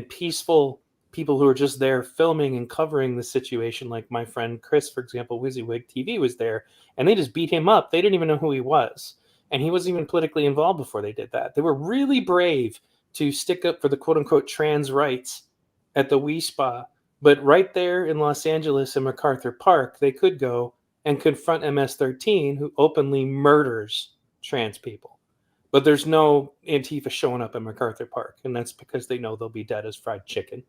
peaceful people who are just there filming and covering the situation. Like my friend Chris, for example, WYSIWYG TV was there, and they just beat him up. They didn't even know who he was. And he wasn't even politically involved before they did that. They were really brave to stick up for the quote-unquote trans rights at the Wii Spa. But right there in Los Angeles in MacArthur Park, they could go and confront MS-13, who openly murders trans people. But there's no Antifa showing up at MacArthur Park, and that's because they know they'll be dead as fried chicken.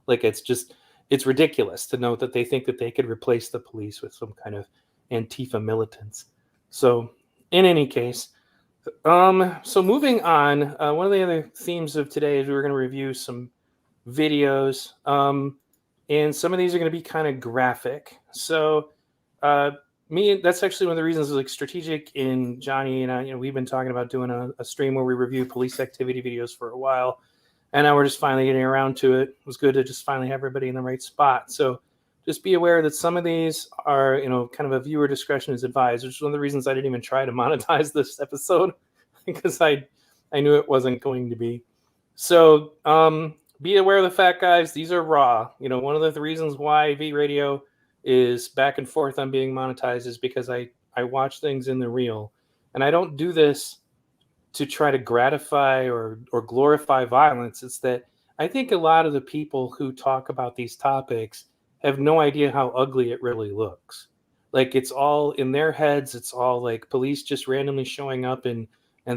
Like, it's ridiculous to know that they think that they could replace the police with some kind of Antifa militants. So in any case, so moving on, one of the other themes of today is we're going to review some videos, and some of these are going to be kind of graphic. So that's actually one of the reasons, like Strategic and Johnny and I, we've been talking about doing a stream where we review police activity videos for a while, and now we're just finally getting around to it. It was good to just finally have everybody in the right spot. So just be aware that some of these are, kind of a viewer discretion is advised, which is one of the reasons I didn't even try to monetize this episode, because I knew it wasn't going to be. So be aware of the fact, guys, these are raw. One of the reasons why V Radio is back and forth on being monetized is because I watch things in the real. And I don't do this to try to gratify or glorify violence. It's that I think a lot of the people who talk about these topics have no idea how ugly it really looks. Like, it's all in their heads. It's all like police just randomly showing up and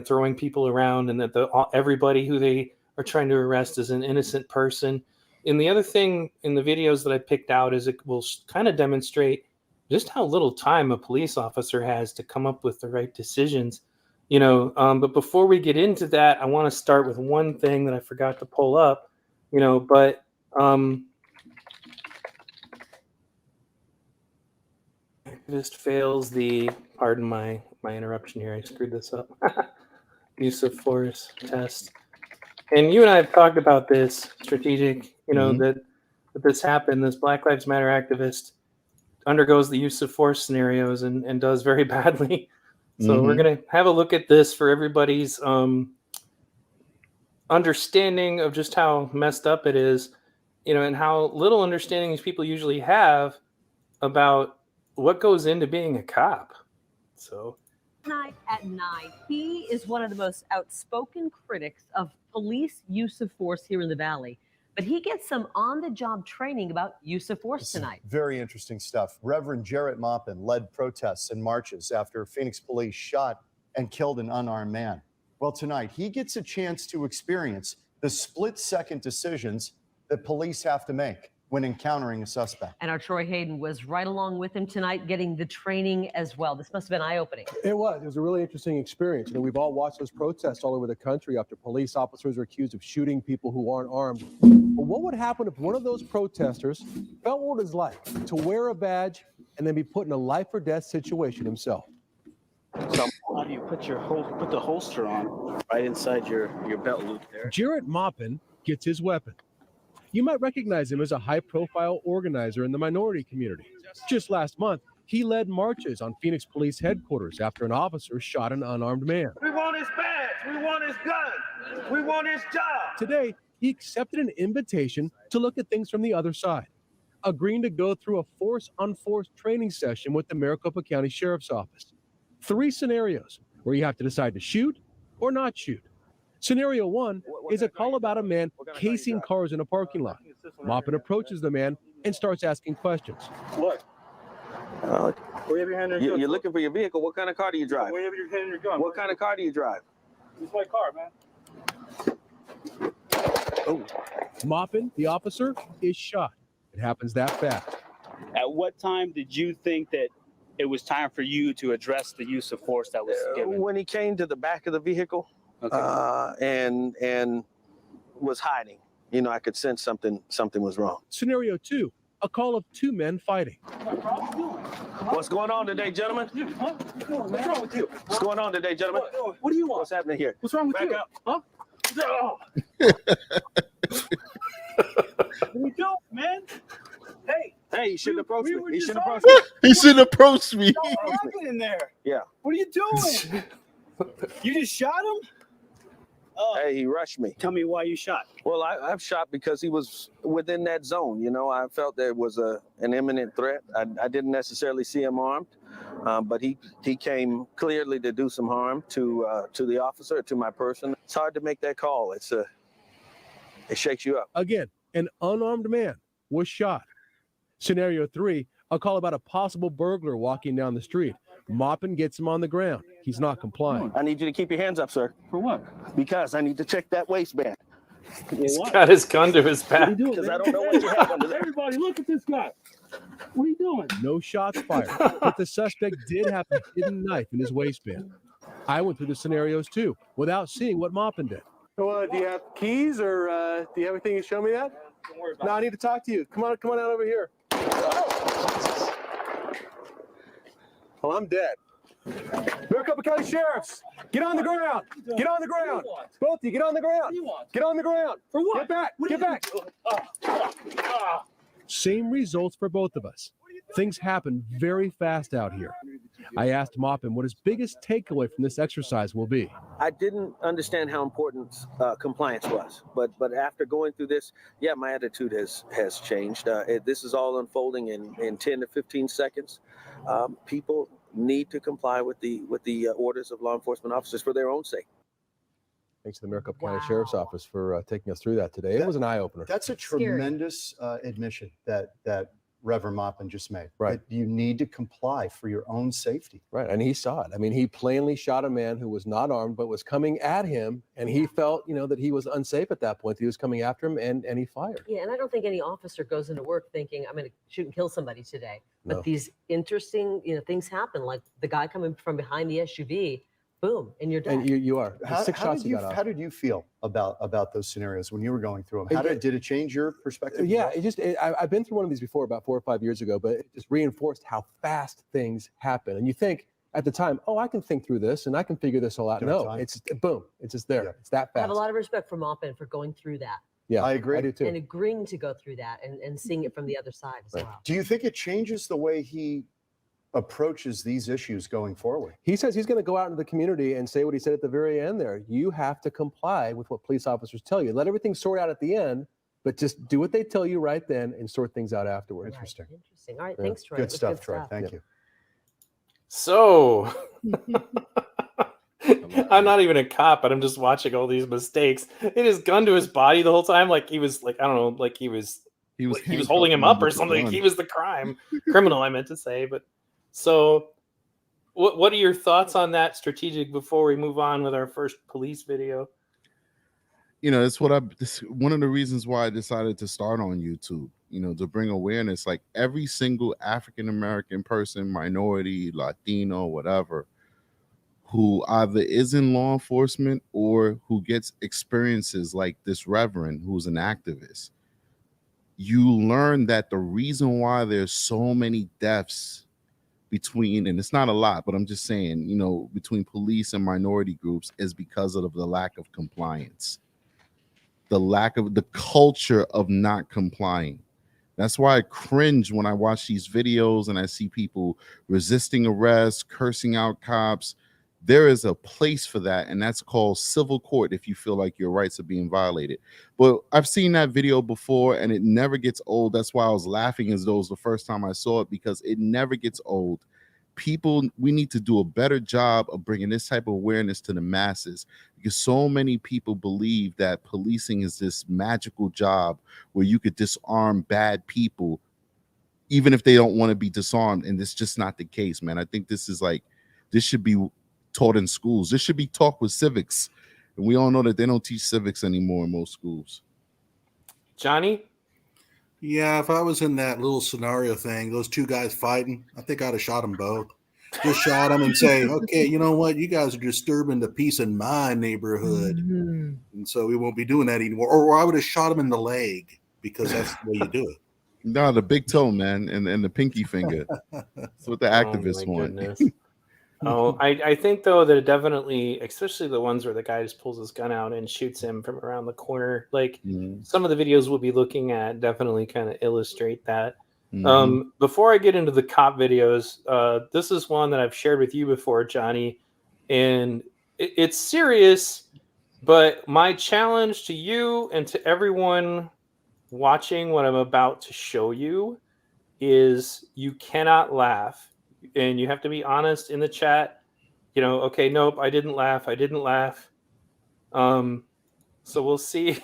throwing people around, and that everybody who they are trying to arrest is an innocent person. And the other thing in the videos that I picked out is it will kind of demonstrate just how little time a police officer has to come up with the right decisions. But before we get into that, I want to start with one thing that I forgot to pull up, activist fails the, pardon my interruption here, I screwed this up, use of force test. And you and I have talked about this, Strategic, that this happened. This Black Lives Matter activist undergoes the use of force scenarios and does very badly. So we're going to have a look at this for everybody's understanding of just how messed up it is, and how little understanding these people usually have about what goes into being a cop. So tonight at 9, he is one of the most outspoken critics of police use of force here in the Valley. But he gets some on-the-job training about use of force tonight. Very interesting stuff. Reverend Jarrett Maupin led protests and marches after Phoenix police shot and killed an unarmed man. Well, tonight he gets a chance to experience the split-second decisions that police have to make when encountering a suspect. And our Troy Hayden was right along with him tonight, getting the training as well. This must have been eye-opening. It was a really interesting experience. We've all watched those protests all over the country after police officers are accused of shooting people who aren't armed. But what would happen if one of those protesters felt what it's like to wear a badge and then be put in a life or death situation himself? So how do you put the holster on right inside your belt loop there? Jarrett Maupin gets his weapon. You might recognize him as a high-profile organizer in the minority community. Just last month, he led marches on Phoenix Police headquarters after an officer shot an unarmed man. We want his badge. We want his gun. We want his job. Today, he accepted an invitation to look at things from the other side, agreeing to go through a force-unforced training session with the Maricopa County Sheriff's Office. 3 scenarios where you have to decide to shoot or not shoot. Scenario 1 is a call about a man casing cars in a parking lot. Maupin approaches the man and starts asking questions. Look. Where you have your hand in your gun? You're looking for your vehicle. What kind of car do you drive? Where you have your hand in your gun? What kind of car do you drive? It's my car, man. Oh. Maupin, the officer, is shot. It happens that fast. At what time did you think that it was time for you to address the use of force that was given? When he came to the back of the vehicle, Okay. and was hiding, I could sense something was wrong. Scenario 2, a call of 2 men fighting. What's going on today, gentlemen? What's wrong with you? What's going on today, gentlemen? What do you want? What's happening here? What's wrong with Back you? up. Huh? What are you doing, man? Hey, you shouldn't approach me. were You just shouldn't approach arguing. me. He shouldn't approach me. What happened in there? Yeah. What are you doing? You just shot him? Hey, he rushed me. Tell me why you shot. Well, I've shot because he was within that zone. I felt there was an imminent threat. I didn't necessarily see him armed, but he came clearly to do some harm to the officer, to my person. It's hard to make that call. It shakes you up. Again, an unarmed man was shot. Scenario 3, a call about a possible burglar walking down the street. Maupin gets him on the ground. He's not complying. I need you to keep your hands up, sir. For what? Because I need to check that waistband. He's got his gun to his back. Because I don't know what you have under there. Everybody, look at this guy. What are you doing? No shots fired, but the suspect did have a hidden knife in his waistband. I went through the scenarios too, without seeing what Maupin did. So, do you have keys or do you have anything to show me that? No, I need to talk to you. Come on out over here. Well, I'm dead. Maricopa County Sheriffs, get on the ground. Get on the ground. Both of you, get on the ground. Get on the ground. For what? Get back. Get back. Same results for both of us. Things happen very fast out here. I asked Maupin what his biggest takeaway from this exercise will be. I didn't understand how important compliance was, but after going through this, yeah, my attitude has changed. This is all unfolding in 10 to 15 seconds. People need to comply with the orders of law enforcement officers for their own sake. Thanks to the Maricopa County Sheriff's Office for taking us through that today. It was an eye-opener. That's a tremendous admission that Reverend Maupin just made. Right. That you need to comply for your own safety. Right, and he saw it. I mean, he plainly shot a man who was not armed, but was coming at him, and he felt, that he was unsafe at that point. He was coming after him, and he fired. Yeah, and I don't think any officer goes into work thinking, I'm going to shoot and kill somebody today. But No. these interesting, things happen, like the guy coming from behind the SUV, boom, and you're dead. And you are. Six shots he got off. How did you feel about those scenarios when you were going through them? Did it change your perspective? Yeah, I've been through one of these before about 4 or 5 years ago, but it just reinforced how fast things happen. And you think at the time, oh, I can think through this and I can figure this all out. Don't have No, time. it's boom. It's just there. Yeah. It's that I have a fast. lot of respect for Maupin for going through that Yeah, I agree. I do too. and agreeing to go through that and seeing it from the other side as Right. well. Do you think it changes the way he approaches these issues going forward? He says he's going to go out into the community and say what he said at the very end there. You have to comply with what police officers tell you. Let everything sort out at the end, but just do what they tell you right then and sort things out afterwards. Right, Interesting. Interesting. All right, Yeah. thanks, Troy. It Good was stuff, Troy. Thank you. So I'm not even a cop, but I'm just watching all these mistakes. It his gun to his body the whole time, like he was like, I don't know, like he was holding him up or something. He was the criminal, I meant to say. But so what are your thoughts on that strategic before we move on with our first police video? It's one of the reasons why I decided to start on YouTube, to bring awareness. Like every single African American person, minority, Latino, whatever, who either is in law enforcement or who gets experiences like this reverend who's an activist, you learn that the reason why there's so many deaths between, and it's not a lot, but I'm just saying, between police and minority groups is because of the lack of compliance. The lack of the culture of not complying. That's why I cringe when I watch these videos and I see people resisting arrest, cursing out cops. There is a place for that, and that's called civil court if you feel like your rights are being violated. But I've seen that video before, and it never gets old. That's why I was laughing as though it was the first time I saw it, because it never gets old. People, we need to do a better job of bringing this type of awareness to the masses, because so many people believe that policing is this magical job where you could disarm bad people even if they don't want to be disarmed, and it's just not the case, man. I think this should be taught in schools. This should be taught with civics, and we all know that they don't teach civics anymore in most schools. Johnny? Yeah, if I was in that little scenario thing, those two guys fighting, I think I'd have shot them both. Just shot them and say, okay, you know what? You guys are disturbing the peace in my neighborhood. Mhm. And so we won't be doing that anymore. Or I would have shot him in the leg because that's the way you do it. No, the big toe, man, and the pinky finger. That's what the activists want. Oh, I think though that it definitely, especially the ones where the guy just pulls his gun out and shoots him from around the corner, like some of the videos we'll be looking at definitely kind of illustrate that. Before I get into the cop videos, this is one that I've shared with you before, Johnny, and it's serious, but my challenge to you and to everyone watching what I'm about to show you is you cannot laugh, and you have to be honest in the chat. You know, okay, nope, I didn't laugh. So we'll see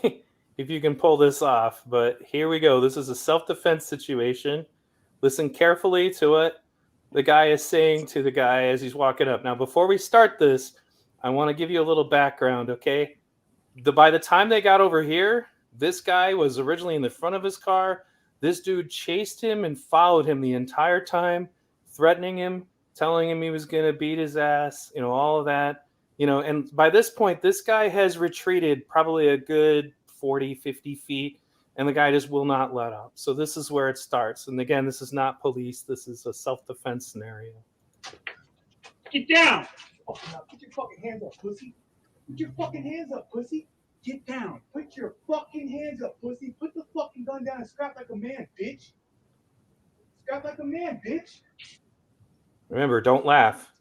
if you can pull this off. But here we go. This is a self-defense situation. Listen carefully to it. The guy is saying to the guy as he's walking up. Now, before we start this, I want to give you a little background, okay? By the time they got over here, this guy was originally in the front of his car. This dude chased him and followed him the entire time, threatening him, telling him he was going to beat his ass, you know, all of that. You know, and by this point, this guy has retreated probably a good 40, 50 feet, and the guy just will not let up. So this is where it starts. And again, this is not police. This is a self-defense scenario. Get down! Oh, now put your fucking hands up, pussy. Put your fucking hands up, pussy. Get down. Put your fucking hands up, pussy. Put the fucking gun down and scrap like a man, bitch. Scrap like a man, bitch. Remember, don't laugh.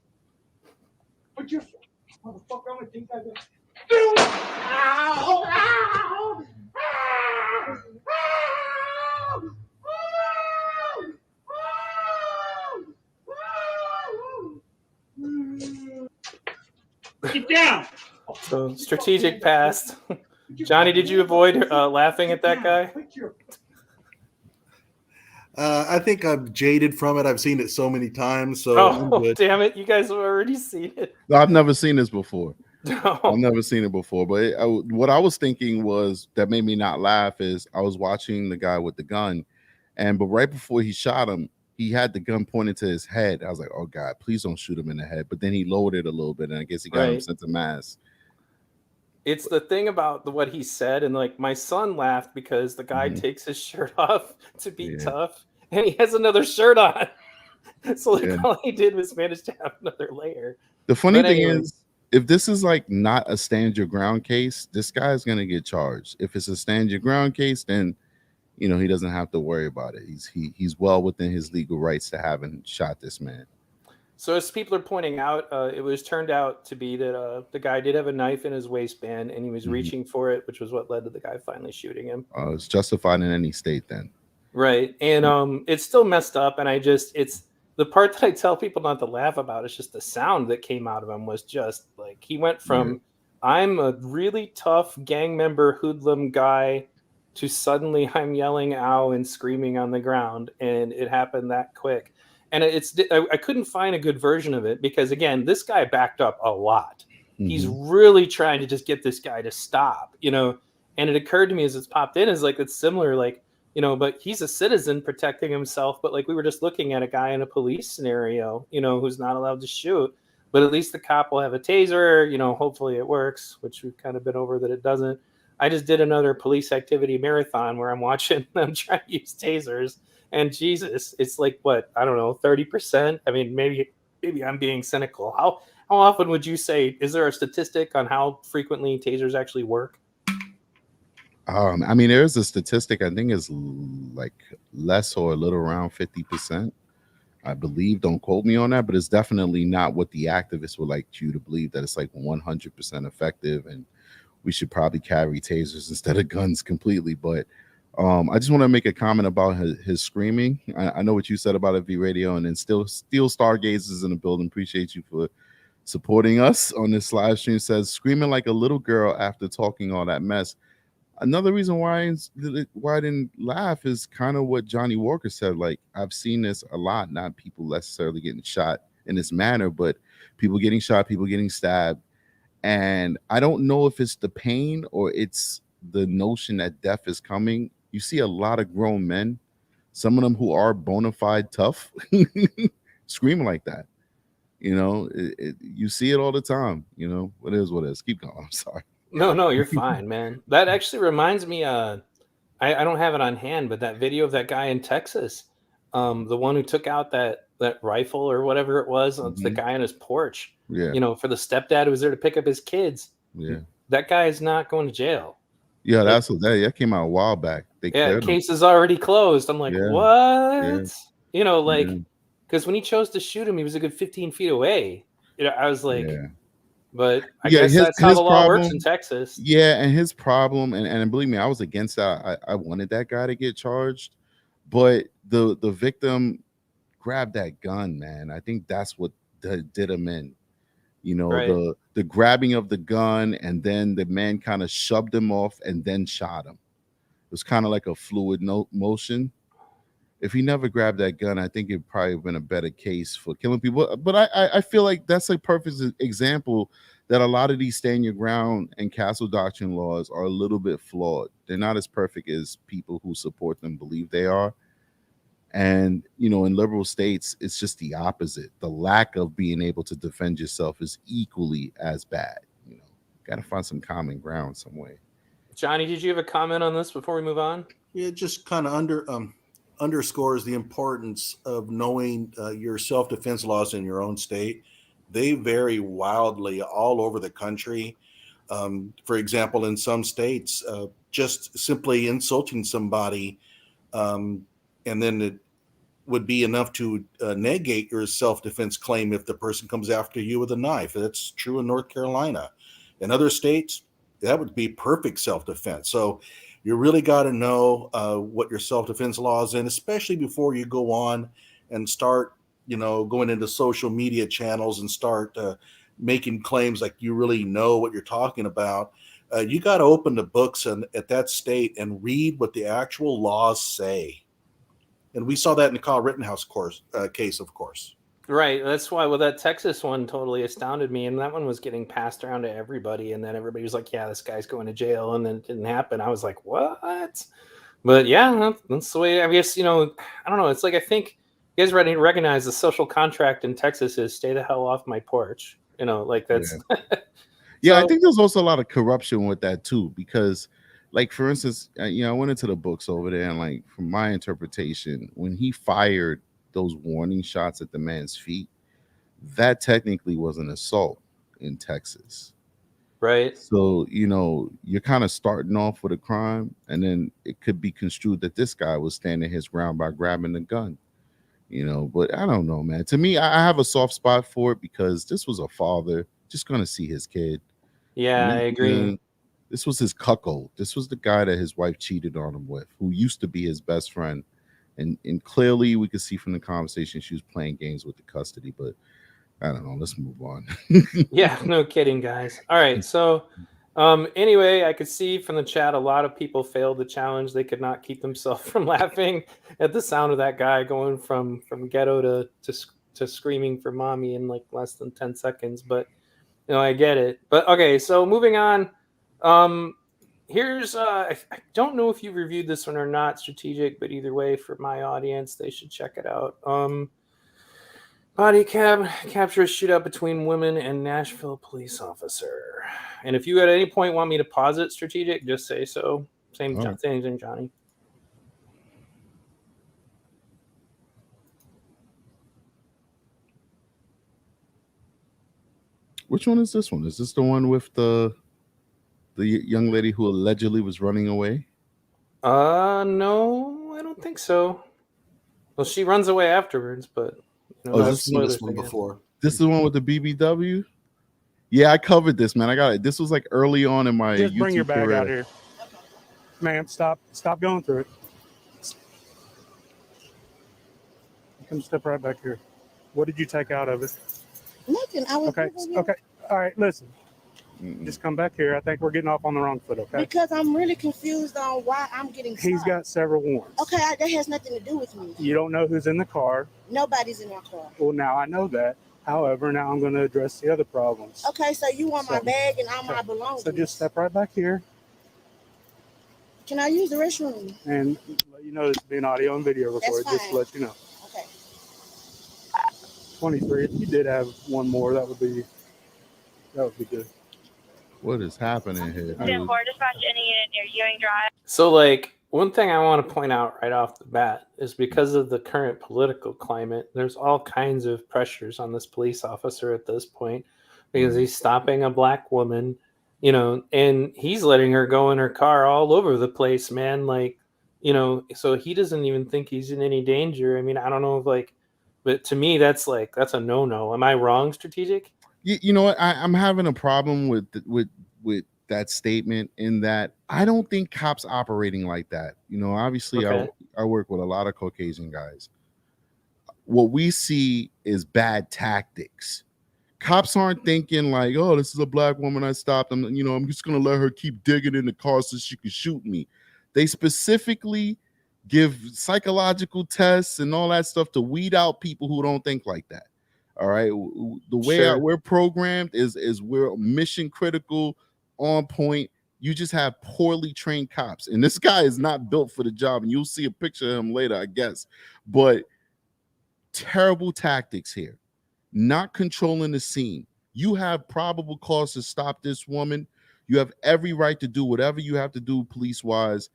Put your motherfucker, I'm gonna think I got. Ow! Ow! Ow! Get down! So strategic pass. Johnny, did you avoid laughing at that guy? I think I'm jaded from it. I've seen it so many times. So Oh, damn it. You guys have already seen it. I've never seen this before. No. I've never seen it before. But what I was thinking was that made me not laugh is I was watching the guy with the gun, but right before he shot him, he had the gun pointed to his head. I was like, oh God, please don't shoot him in the head. But then he lowered it a little bit, and I guess he got him sent to mass. It's the thing about what he said, and like my son laughed because the guy takes his shirt off to be tough, and he has another shirt on. So like all he did was manage to have another layer. The funny thing is, if this is like not a stand your ground case, this guy is gonna get charged. If it's a stand your ground case, then you know he doesn't have to worry about it. He's well within his legal rights to having shot this man. So as people are pointing out, it was turned out to be that the guy did have a knife in his waistband, and he was reaching for it, which was what led to the guy finally shooting him. It's justified in any state then. Right. And it's still messed up. And it's the part that I tell people not to laugh about. It's just the sound that came out of him was just like, he went from, I'm a really tough gang member hoodlum guy to suddenly I'm yelling ow and screaming on the ground. And it happened that quick. And I couldn't find a good version of it because, again, this guy backed up a lot. He's really trying to just get this guy to stop, you know. And it occurred to me as it's popped in is like it's similar, like, you know, but he's a citizen protecting himself. But like we were just looking at a guy in a police scenario, you know, who's not allowed to shoot. But at least the cop will have a taser, you know, hopefully it works, which we've kind of been over that it doesn't. I just did another police activity marathon where I'm watching them try to use tasers. And Jesus, it's like what, I don't know, 30%. I mean, maybe I'm being cynical. How often would you say, is there a statistic on how frequently tasers actually work? I mean, there's a statistic, I think it's like less or a little around 50%. I believe, don't quote me on that, but it's definitely not what the activists would like you to believe, that it's like 100% effective and we should probably carry tasers instead of guns completely. But I just want to make a comment about his screaming. I know what you said about it, V Radio, and then still Steel Stargazers in the building. Appreciate you for supporting us on this live stream. Says screaming like a little girl after talking all that mess. Another reason why I didn't laugh is kind of what Johnny Walker said. Like, I've seen this a lot, not people necessarily getting shot in this manner, but people getting shot, people getting stabbed. And I don't know if it's the pain or it's the notion that death is coming you see a lot of grown men, some of them who are bona fide tough, screaming like that. You know, you see it all the time. You know, what is what is. Keep going. I'm sorry. No, you're fine, man. That actually reminds me. I don't have it on hand, but that video of that guy in Texas, the one who took out that rifle or whatever it was, the guy on his porch. Yeah. You know, for the stepdad who was there to pick up his kids. Yeah. That guy is not going to jail. Yeah, that came out a while back. The case is already closed. I'm like, what? Yeah. You know, like, because when he chose to shoot him, he was a good 15 feet away. You know, I was like, but I guess that's how the law works in Texas. Yeah, and his problem, and believe me, I was against that. I wanted that guy to get charged, but the victim grabbed that gun, man. I think that's what did him in. You know, the grabbing of the gun, and then the man kind of shoved him off and then shot him. It was kind of like a fluid motion. If he never grabbed that gun, I think it'd probably have been a better case for killing people. But I feel like that's a perfect example that a lot of these stand your ground and castle doctrine laws are a little bit flawed. They're not as perfect as people who support them believe they are. And, you know, in liberal states, it's just the opposite. The lack of being able to defend yourself is equally as bad. You know, got to find some common ground some way. Johnny, did you have a comment on this before we move on? Yeah, just kind of underscores the importance of knowing your self-defense laws in your own state. They vary wildly all over the country. For example, in some states, just simply insulting somebody and then it would be enough to negate your self-defense claim if the person comes after you with a knife. That's true in North Carolina. In other states, that would be perfect self-defense. So you really got to know what your self-defense law is, and especially before you go on and start, you know, going into social media channels and start making claims like you really know what you're talking about. You got to open the books at that state and read what the actual laws say. And we saw that in the Kyle Rittenhouse case, of course. Right. That's why, well, that Texas one totally astounded me. And that one was getting passed around to everybody. And then everybody was like, yeah, this guy's going to jail. And then it didn't happen. I was like, what? But yeah, that's the way, I guess, you know, I don't know. It's like, I think you guys recognize the social contract in Texas is stay the hell off my porch. You know, like that's. Yeah, I think there's also a lot of corruption with that too, because like, for instance, you know, I went into the books over there and like, from my interpretation, when he fired those warning shots at the man's feet, that technically was an assault in Texas. Right. So, you know, you're kind of starting off with a crime, and then it could be construed that this guy was standing his ground by grabbing the gun, you know, but I don't know, man. To me, I have a soft spot for it because this was a father just going to see his kid. Yeah, I agree. This was his cuckold. This was the guy that his wife cheated on him with, who used to be his best friend. And clearly we could see from the conversation she was playing games with the custody, but I don't know. Let's move on. Yeah, no kidding, guys. All right. So anyway, I could see from the chat a lot of people failed the challenge. They could not keep themselves from laughing at the sound of that guy going from ghetto to screaming for mommy in like less than 10 seconds. But you know, I get it. But okay, so moving on. Here's I don't know if you reviewed this one or not, Strategic, but either way, for my audience, they should check it out. Body capture a shootout between women and Nashville police officer. And if you at any point want me to pause it, Strategic, just say so. Same thing, Johnny. Which one is this one? Is this the one with the young lady who allegedly was running away? No, I don't think so. Well, she runs away afterwards, but you know, I've seen this one before. This is the one with the BBW? Yeah, I covered this, man. I got it. This was like early on in my Just YouTube bring your bag career. out here. Ma'am, stop going through it. Come step right back here. What did you take out of it? Nothing. I was Okay. All right, listen. Just come back here. I think we're getting off on the wrong foot, okay? Because I'm really confused on why I'm getting stopped. He's got several warrants. Okay, that has nothing to do with me. You don't know who's in the car. Nobody's in my car. Well, now I know that. However, now I'm going to address the other problems. Okay, so you want my bag and all my belongings. So just step right back here. Can I use the restroom? And let you know this is being audio and video recorded, just to fine. let you know. Okay. 23. If you did have one more, that would be good. What is happening here, dude? Dispatch any unit near Ewing Drive. So, like, one thing I want to point out right off the bat is because of the current political climate, there's all kinds of pressures on this police officer at this point because he's stopping a black woman, you know, and he's letting her go in her car all over the place, man. Like, you know, so he doesn't even think he's in any danger. I mean, I don't know if, like, but to me, that's a no-no. Am I wrong, Strategic? You know what? I'm having a problem with that statement in that I don't think cops operating like that. You know, obviously Okay. I work with a lot of Caucasian guys. What we see is bad tactics. Cops aren't thinking like, oh, this is a black woman I stopped. I'm just going to let her keep digging in the car so she can shoot me. They specifically give psychological tests and all that stuff to weed out people who don't think like that. All right. The way Sure. we're programmed is we're mission critical, on point. You just have poorly trained cops. And this guy is not built for the job. And you'll see a picture of him later, I guess. But terrible tactics here. Not controlling the scene. You have probable cause to stop this woman. You have every right to do whatever you have to do police-wise.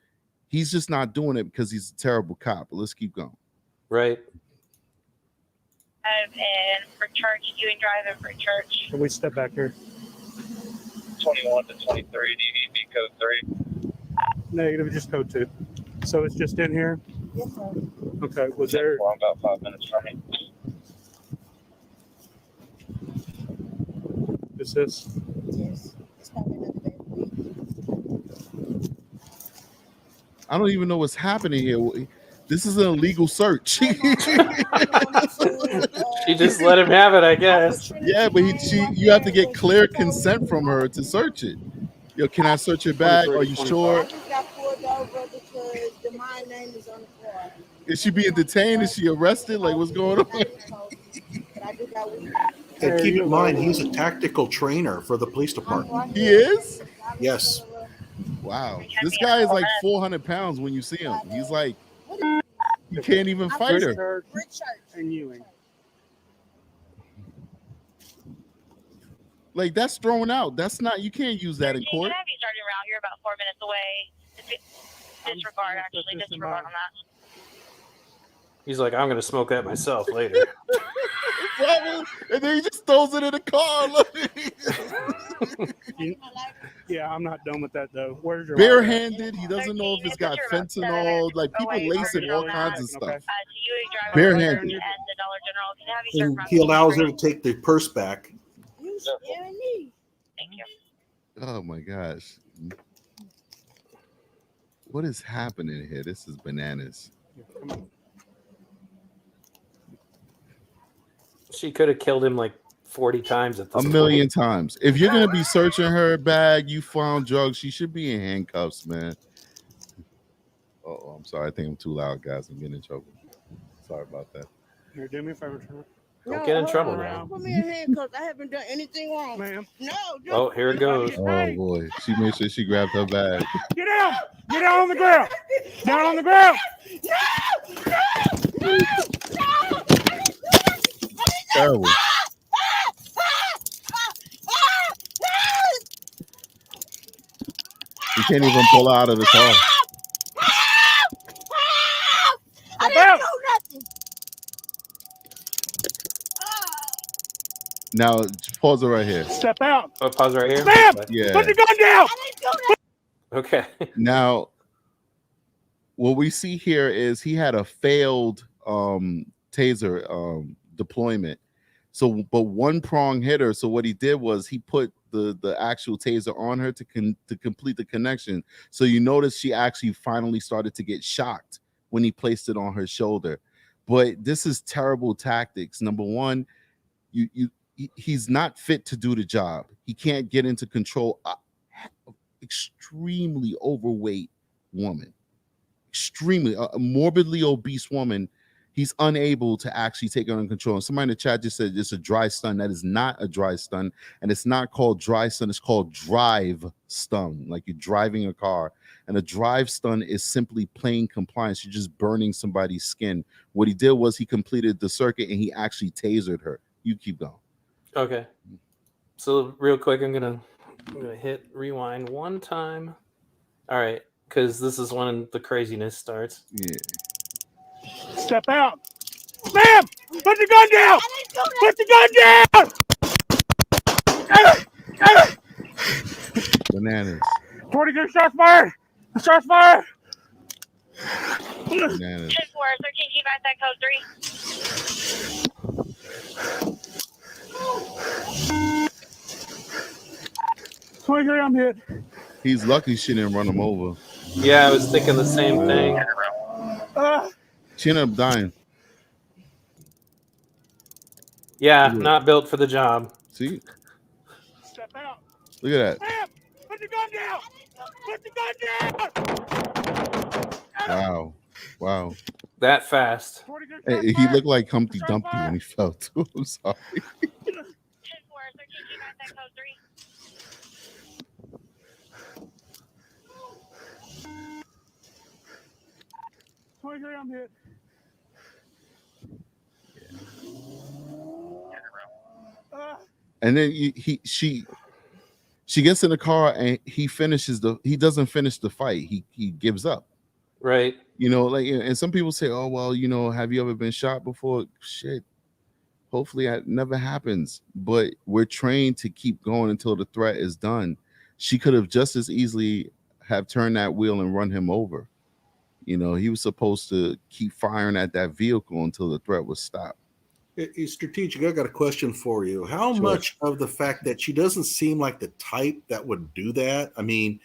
He's just not doing it because he's a terrible cop. But let's keep going. Right. And for church, Ewing Drive and for church. Can we step back here? 21 to 23. Do you need code 3? Negative, just code 2. So it's just in here? Yes, sir. Okay. Was there? Well, I'm about 5 minutes from you. Is this? Yes. It's probably another day. I don't even know what's happening here. This is an illegal search. She just let him have it, I guess. Yeah, but you have to get clear consent from her to search it. Yo, can I search your bag? Are you sure? I just got pulled over because my name is on the car. Is she being detained? Is she arrested? Like, what's going on? But I do got weed. And keep in mind, he's a tactical trainer for the police department. He is? Yes. Wow. This guy is like 400 pounds when you see him. He's like, you can't even fight her. And Ewing. Like, that's thrown out. That's not, you can't use that in court. Can I have you starting around here about 4 minutes away? Disregard, actually, disregard on that. He's like, I'm gonna smoke that myself later. And then he just throws it in the car. Yeah, I'm not done with that though. Where's your Barehanded. He doesn't know if it's got fentanyl. Like, people lacing all kinds of stuff. Barehanded. He allows her to take the purse back. You scaring me. Thank you. Oh my gosh. What is happening here? This is bananas. She could have killed him like 40 times at this A million point. times. If you're gonna be searching her bag, you found drugs, she should be in handcuffs, man. Oh, I'm sorry. I think I'm too loud, guys. I'm getting in trouble. Sorry about that. Here, do me a favor, Trevor. Don't get in trouble hold on. now. Put me in handcuffs. I haven't done anything wrong. Ma'am. No. Oh, here it goes. Oh boy. She made sure she grabbed her bag. Get down! Get down on the ground! Down on the ground! Terrible. He can't even pull out of the car. I didn't do nothing. Now pause it right here. Step out. Oh, pause right here. Ma'am! Yeah. Put the gun down! Okay. Now, what we see here is he had a failed taser deployment. So, but one prong hit her. So what he did was he put the actual taser on her to complete the connection. So you notice she actually finally started to get shocked when he placed it on her shoulder. But this is terrible tactics. Number one, he's not fit to do the job. He can't get into control. Extremely overweight woman, extremely morbidly obese woman he's unable to actually take it under control. And somebody in the chat just said it's a dry stun. That is not a dry stun, and it's not called dry stun. It's called drive stun, like you're driving a car. And a drive stun is simply plain compliance. You're just burning somebody's skin. What he did was he completed the circuit and he actually tasered her. You keep going. Okay. So real quick, I'm gonna hit rewind one time. All right, because this is when the craziness starts. Yeah. Step out. Ma'am, put the gun down. Put the gun down. Bananas. 42 shots fired. Shots fired. Bananas. 10-4, 13 keep at that code 3. 23, I'm hit. He's lucky she didn't run him over. Yeah, I was thinking the same thing. She ended up dying. Yeah, not built for the job. See? Step out. Look at that. Ma'am, put the gun down. Put the gun down. Wow. Wow. That fast. Hey, he looked like Humpty Dumpty when he fell too. I'm sorry. 10-4, 13 keep at that code 3. I'm hit. And then she gets in the car and he doesn't finish the fight. He gives up. Right. You know, like, and some people say, oh, well, you know, have you ever been shot before? Shit. Hopefully that never happens. But we're trained to keep going until the threat is done. She could have just as easily have turned that wheel and run him over. You know, he was supposed to keep firing at that vehicle until the threat was stopped. It's strategic. I got a question for you. How much of the fact that she doesn't seem like the type that would do that? I mean,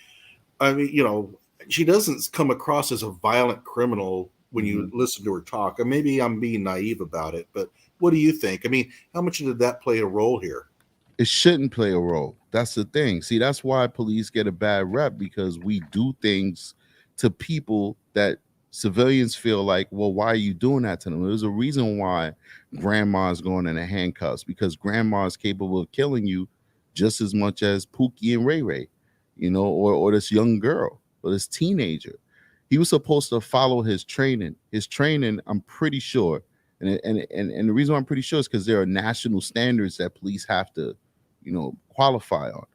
you know, she doesn't come across as a violent criminal when you listen to her talk. And maybe I'm being naive about it, but what do you think? I mean, how much did that play a role here? It shouldn't play a role. That's the thing. See, that's why police get a bad rep, because we do things to people that civilians feel like, well, why are you doing that to them? There's a reason why grandma's going in the handcuffs, because grandma is capable of killing you just as much as Pookie and Ray Ray, you know, or this young girl or this teenager. He was supposed to follow his training. His training, I'm pretty sure, and the reason why I'm pretty sure is because there are national standards that police have to, you know, qualify on.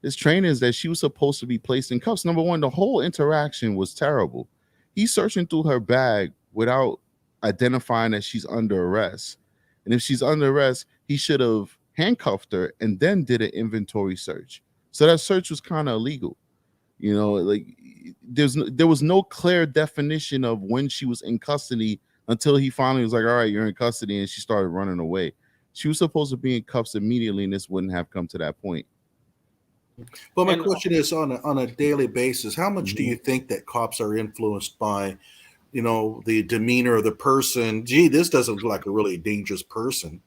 His training is that she was supposed to be placed in cuffs. Number one, the whole interaction was terrible. He's searching through her bag without identifying that she's under arrest. And if she's under arrest, he should have handcuffed her and then did an inventory search. So that search was kind of illegal. You know, like there was no clear definition of when she was in custody until he finally was like, all right, you're in custody, and she started running away. She was supposed to be in cuffs immediately, and this wouldn't have come to that point. But my question is, on a daily basis, how much do you think that cops are influenced by, you know, the demeanor of the person? Gee, this doesn't look like a really dangerous person.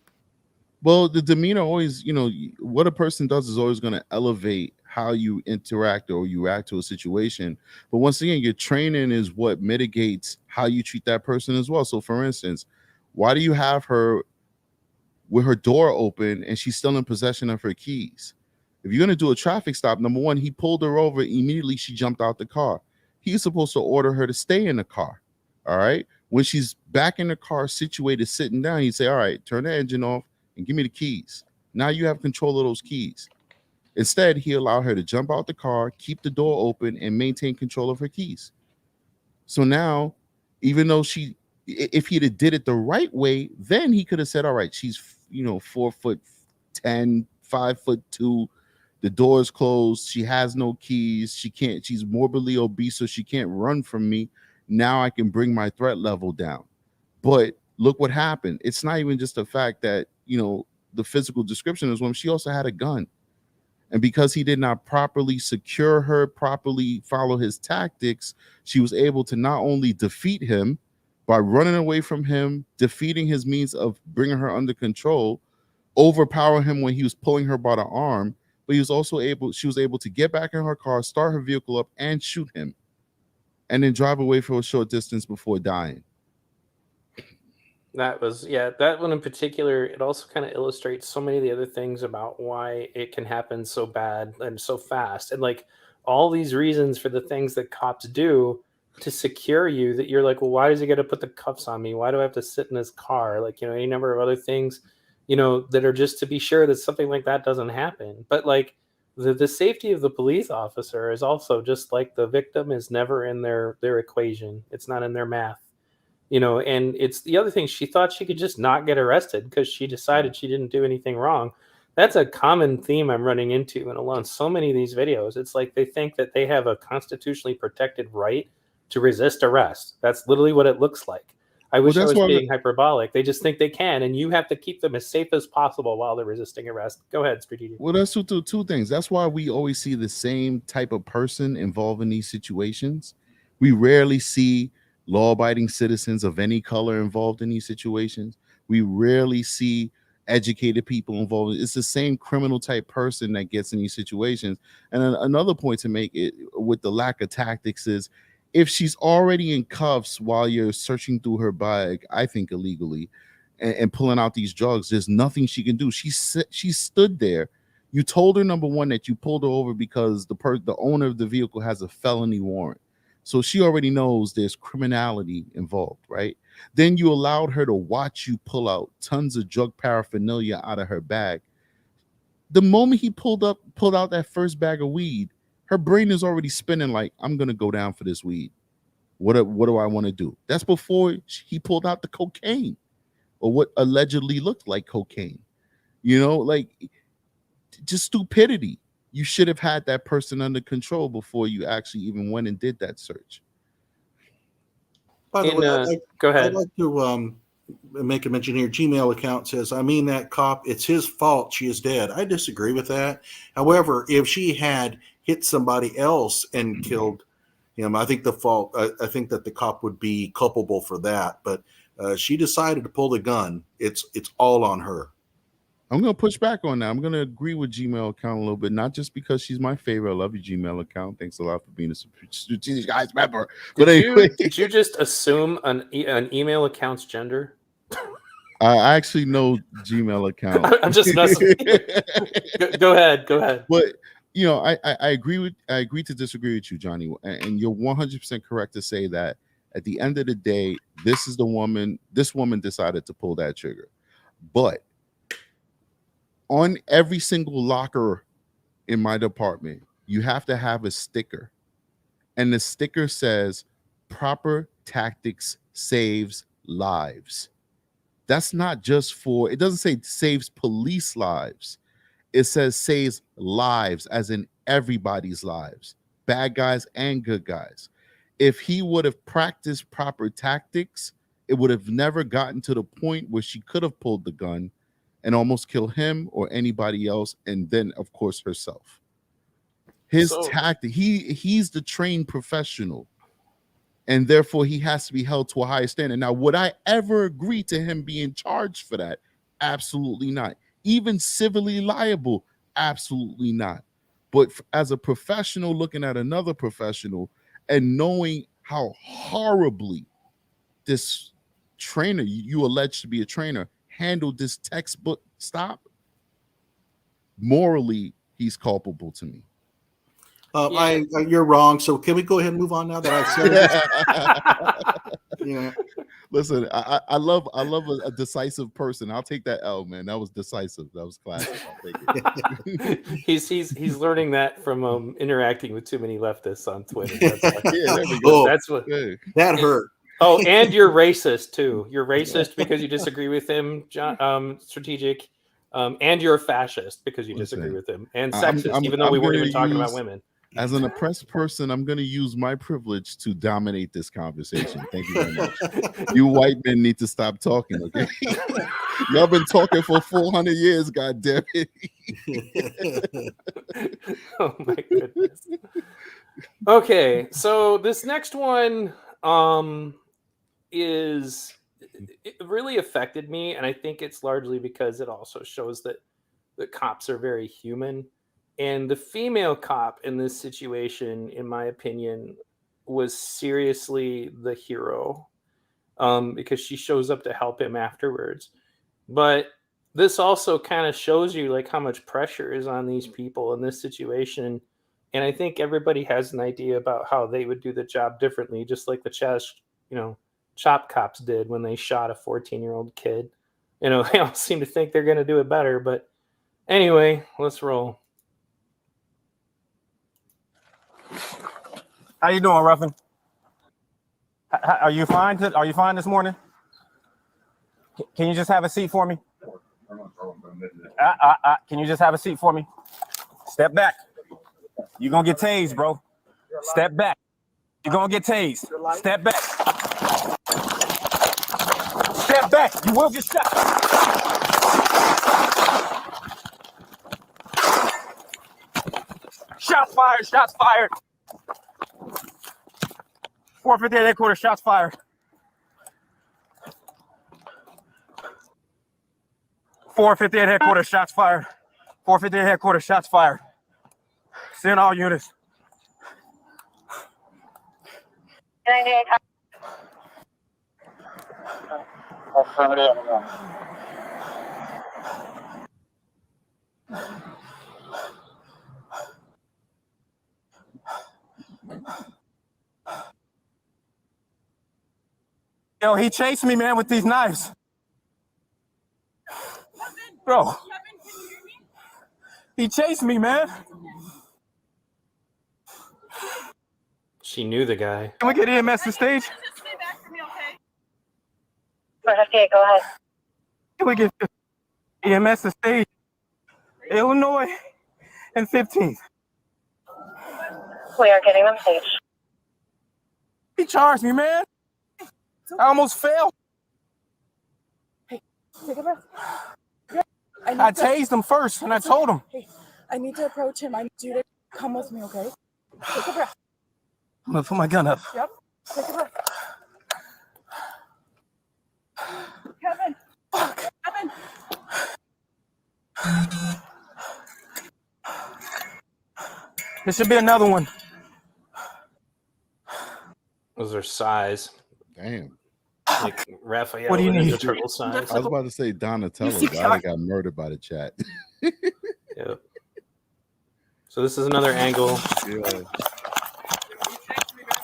Well, the demeanor always, you know, what a person does is always going to elevate how you interact or you react to a situation. But once again, your training is what mitigates how you treat that person as well. So for instance, why do you have her with her door open and she's still in possession of her keys? If you're going to do a traffic stop, number one, he pulled her over. Immediately, she jumped out the car. He's supposed to order her to stay in the car. All right. When she's back in the car, situated, sitting down, he'd say, all right, turn the engine off and give me the keys. Now you have control of those keys. Instead, he allowed her to jump out the car, keep the door open, and maintain control of her keys. So now, even though if he'd have did it the right way, then he could have said, all right, she's, you know, 4'10", 5'2". The door is closed. She has no keys. She's morbidly obese, so she can't run from me. Now I can bring my threat level down. But look what happened. It's not even just the fact that, you know, the physical description is when she also had a gun. And because he did not properly secure her, properly follow his tactics, she was able to not only defeat him by running away from him, defeating his means of bringing her under control, overpower him when he was pulling her by the arm, but she was able to get back in her car, start her vehicle up, and shoot him, and then drive away for a short distance before dying. That was, yeah, that one in particular. It also kind of illustrates so many of the other things about why it can happen so bad and so fast, and like all these reasons for the things that cops do to secure you, that you're like, well, why does he got to put the cuffs on me? Why do I have to sit in his car? Like, you know, any number of other things, you know, that are just to be sure that something like that doesn't happen. But like the safety of the police officer is also just like the victim is never in their equation. It's not in their math, you know. And it's the other thing, she thought she could just not get arrested because she decided she didn't do anything wrong. That's a common theme I'm running into in alone so many of these videos. It's like they think that they have a constitutionally protected right to resist arrest. That's literally what it looks like. I wish I that's was why being hyperbolic. They just think they can, and you have to keep them as safe as possible while they're resisting arrest. Go ahead, Strategic. Well, that's two things. That's why we always see the same type of person involved in these situations. We rarely see law-abiding citizens of any color involved in these situations. We rarely see educated people involved. It's the same criminal type person that gets in these situations. And another point to make it with the lack of tactics is, if she's already in cuffs while you're searching through her bag, I think illegally, and pulling out these drugs, there's nothing she can do. She stood there. You told her, number one, that you pulled her over because the owner of the vehicle has a felony warrant. So she already knows there's criminality involved, right? Then you allowed her to watch you pull out tons of drug paraphernalia out of her bag. The moment he pulled out that first bag of weed, her brain is already spinning like, I'm going to go down for this weed. What do I want to do? That's before he pulled out the cocaine, or what allegedly looked like cocaine. You know, like, just stupidity. You should have had that person under control before you actually even went and did that search. By the way, go ahead. I'd like to make a mention here. Gmail account says, I mean, that cop, it's his fault she is dead. I disagree with that. However, if she had hit somebody else and killed him, I think I think that the cop would be culpable for that. But she decided to pull the gun. It's all on her. I'm going to push back on that. I'm going to agree with Gmail account a little bit, not just because she's my favorite. I love you, Gmail account. Thanks a lot for being a Strategic Guys member. But anyway, did you just assume an email account's gender? I actually know Gmail account. I'm just messing. Go ahead. But you know, I agree to disagree with you, Johnny, and you're 100% correct to say that at the end of the day, this woman decided to pull that trigger. But on every single locker in my department, you have to have a sticker, and the sticker says proper tactics saves lives. That's not just for, it doesn't say saves police lives. It says saves lives, as in everybody's lives, bad guys and good guys. If he would have practiced proper tactics, it would have never gotten to the point where she could have pulled the gun and almost killed him or anybody else, and then, of course, herself. His tactic, he's the trained professional, and therefore he has to be held to a higher standard. Now, would I ever agree to him being charged for that? Absolutely not. Even civilly liable? Absolutely not. But as a professional looking at another professional and knowing how horribly this trainer, you alleged to be a trainer, handled this textbook stop, morally, he's culpable to me. You're wrong. So can we go ahead and move on now that I've said it? Yeah. Listen, I love a decisive person. I'll take that L, man. That was decisive. That was classic. I'll take it. he's learning that from interacting with too many leftists on Twitter. That's there we go. That's what that hurt. Oh, and you're racist too. You're racist because you disagree with him, John, Strategic, and you're a fascist because you disagree with him, and sexist, even though we weren't even talking about women. As an oppressed person, I'm going to use my privilege to dominate this conversation. Thank you very much. You white men need to stop talking, okay? Y'all been talking for 400 years, God damn it. Oh my goodness. Okay, so this next one it really affected me, and I think it's largely because it also shows that the cops are very human. And the female cop in this situation, in my opinion, was seriously the hero. because she shows up to help him afterwards. But this also kind of shows you like how much pressure is on these people in this situation. And I think everybody has an idea about how they would do the job differently, just like the Chop cops did when they shot a 14-year-old kid. They all seem to think they're going to do it better. But anyway, let's roll. How you doing, Ruffin? Are you fine? Are you fine this morning? Can you just have a seat for me? Can you just have a seat for me? Step back. You're gonna get tased, bro. Step back. You're gonna get tased. Step back. Step back. You will get shot. Shots fired. Shots fired. 450 at headquarters. Shots fired. 450 at headquarters. Shots fired. 450 at headquarters. Shots fired. Send all units. 98. Affirmative. Yo, he chased me, man, with these knives. Bro. He chased me, man. She knew the guy. Can we get EMS to stage? 458, go ahead. Can we get EMS to stage? Illinois and 15th. We are getting them staged. He charged me, man. I almost fell. Hey, take a breath. I tased him first, and I told him. Hey, I need to approach him. I need you to come with me, okay? Take a breath. I'm gonna put my gun up. Yep. Take a breath. Kevin. Kevin. There should be another one. Those are size. Damn. Like Raphael. What do you and need? Ninja Turtle size. I was about to say Donatello. You see Guy that got murdered by the chat. Yep. So this is another angle. Yeah.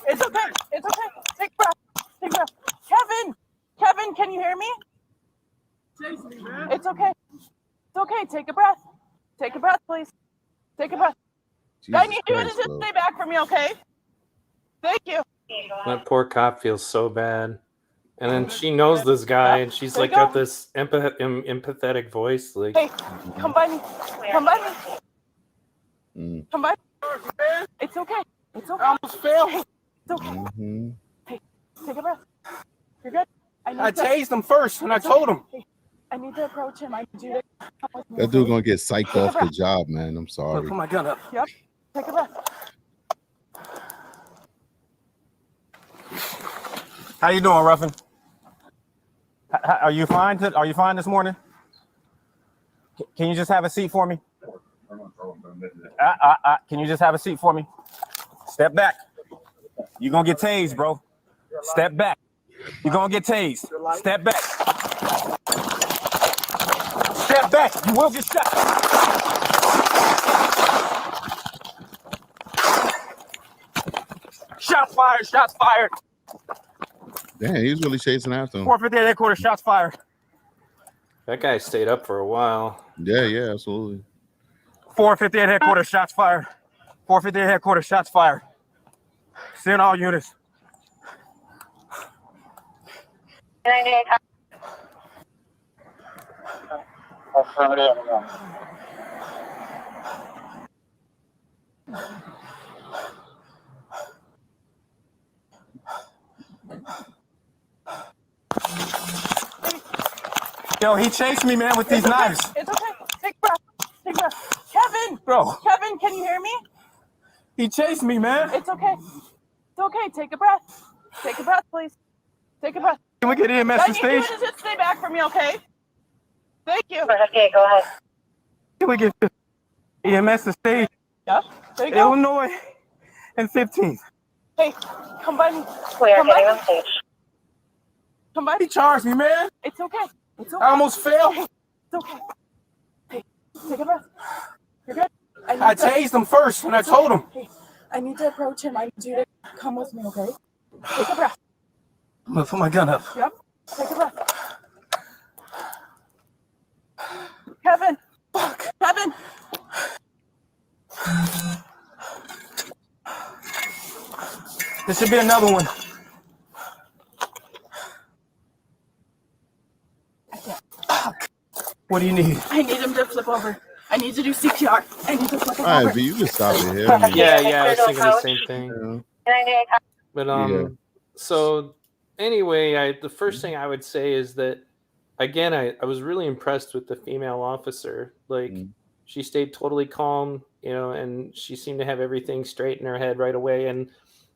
It's okay. It's okay. Take a breath. Take a breath. Kevin. Kevin, can you hear me? It's okay. It's okay. Take a breath. Take a breath, please. Take a breath. I need you to just stay back from me, okay? Thank you. That poor cop feels so bad. And then she knows this guy, and she's like got this empathetic voice. Like, hey, come by me. Come by me. Come by me. It's okay. It's okay. I almost fell. Hey, it's okay. Hey, take a breath. You're good. I tased him first, and I told him. Hey, I need to approach him. I need you to come with me. That dude gonna get psyched off the job, man. I'm sorry. Put my gun up. Yep. Take a breath. How you doing, Ruffin? Are you fine? Are you fine this morning? Can you just have a seat for me? Can you just have a seat for me? Step back. You're gonna get tased, bro. Step back. You're gonna get tased. Step back. Step back. You will get shot. Shots fired. Shots fired. Damn, he was really chasing after him. 450 at headquarters. Shots fired. that guy stayed up for a while. Yeah, absolutely. 450 at headquarters. Shots fired. 450 at headquarters. Shots fired. Send all units. 98. Affirmative. Yo, he chased me, man, with these knives. It's okay. Take a breath. Take a breath. Kevin. Bro. Kevin, can you hear me? He chased me, man. It's okay. It's okay. Take a breath. Take a breath, please. Take a breath. Can we get EMS I to need stage? you to just stay back from me, okay? Thank you. Okay, go ahead. Can we get EMS to stage? Yep. There you go. Illinois and 15th. Hey, come by me. We are Come by getting me. them staged. Come back. He charged me, man. It's okay. It's okay. I almost fell. It's okay. Hey, take a breath. You're good. I tased him first, and I told him. Hey, I need to approach him. I need you to come with me, okay? Take a breath. I'm gonna put my gun up. Yep. Take a breath. Kevin. Fuck. Kevin. There should be another one. What do you need? I need him to flip over. I need to do CPR. I need to flip him All right, over. V, you can stop it here. Yeah, I was thinking the same thing. But so anyway, the first thing I would say is that again, I was really impressed with the female officer. Like she stayed totally calm, and she seemed to have everything straight in her head right away. And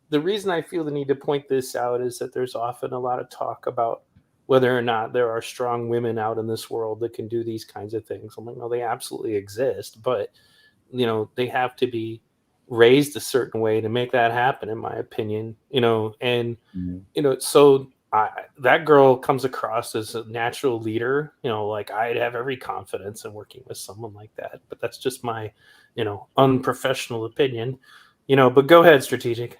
the reason I feel the need to point this out is that there's often a lot of talk about whether or not there are strong women out in this world that can do these kinds of things. I'm like, no, they absolutely exist, but they have to be raised a certain way to make that happen, in my opinion. So that girl comes across as a natural leader. Like I'd have every confidence in working with someone like that, but that's just my, unprofessional opinion. But go ahead, Strategic.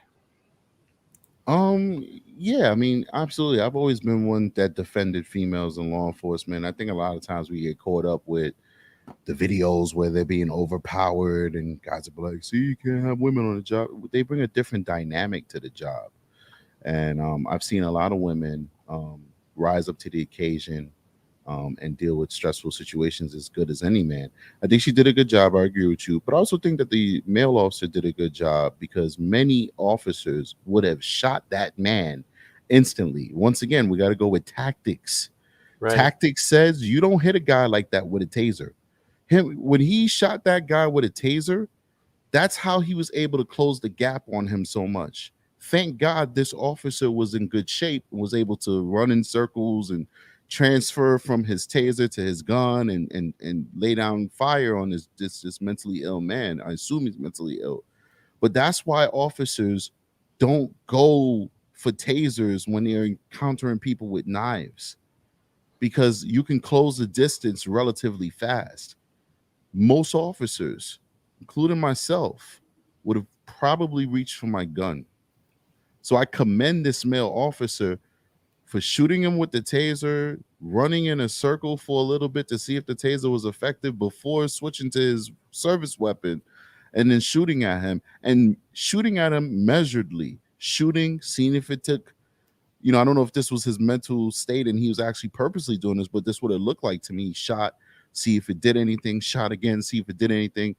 Yeah, I mean, absolutely. I've always been one that defended females in law enforcement. I think a lot of times we get caught up with the videos where they're being overpowered and guys are like, see, you can't have women on the job. They bring a different dynamic to the job. And I've seen a lot of women rise up to the occasion and deal with stressful situations as good as any man. I think she did a good job. I agree with you. But I also think that the male officer did a good job because many officers would have shot that man instantly. Once again, we got to go with tactics. Right. Tactics says you don't hit a guy like that with a taser. When he shot that guy with a taser, that's how he was able to close the gap on him so much. Thank God this officer was in good shape and was able to run in circles and transfer from his taser to his gun and lay down fire on this mentally ill man. I assume he's mentally ill. But that's why officers don't go for tasers when they're encountering people with knives, because you can close the distance relatively fast. Most officers, including myself, would have probably reached for my gun. So I commend this male officer for shooting him with the taser, running in a circle for a little bit to see if the taser was effective before switching to his service weapon, and then shooting at him measuredly, seeing if it took, I don't know if this was his mental state and he was actually purposely doing this, but this would have looked like to me. Shot, see if it did anything, shot again, see if it did anything.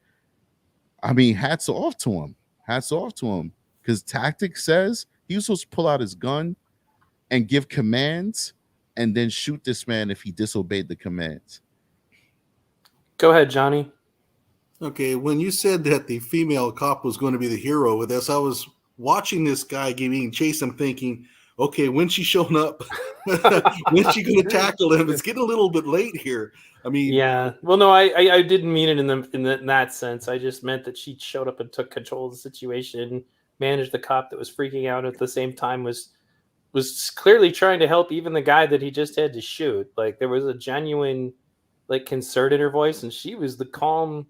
I mean, hats off to him, because tactics says he was supposed to pull out his gun and give commands and then shoot this man if he disobeyed the commands. Go ahead, Johnny. Okay, when you said that the female cop was going to be the hero with this, I was watching this guy getting chased. I'm thinking, okay, when's she showing up? When's she going to tackle him? It's getting a little bit late here. I mean, yeah. Well, no, I didn't mean it in that sense. I just meant that she showed up and took control of the situation, managed the cop that was freaking out at the same time, was clearly trying to help even the guy that he just had to shoot. Like there was a genuine concern in her voice, and she was the calm,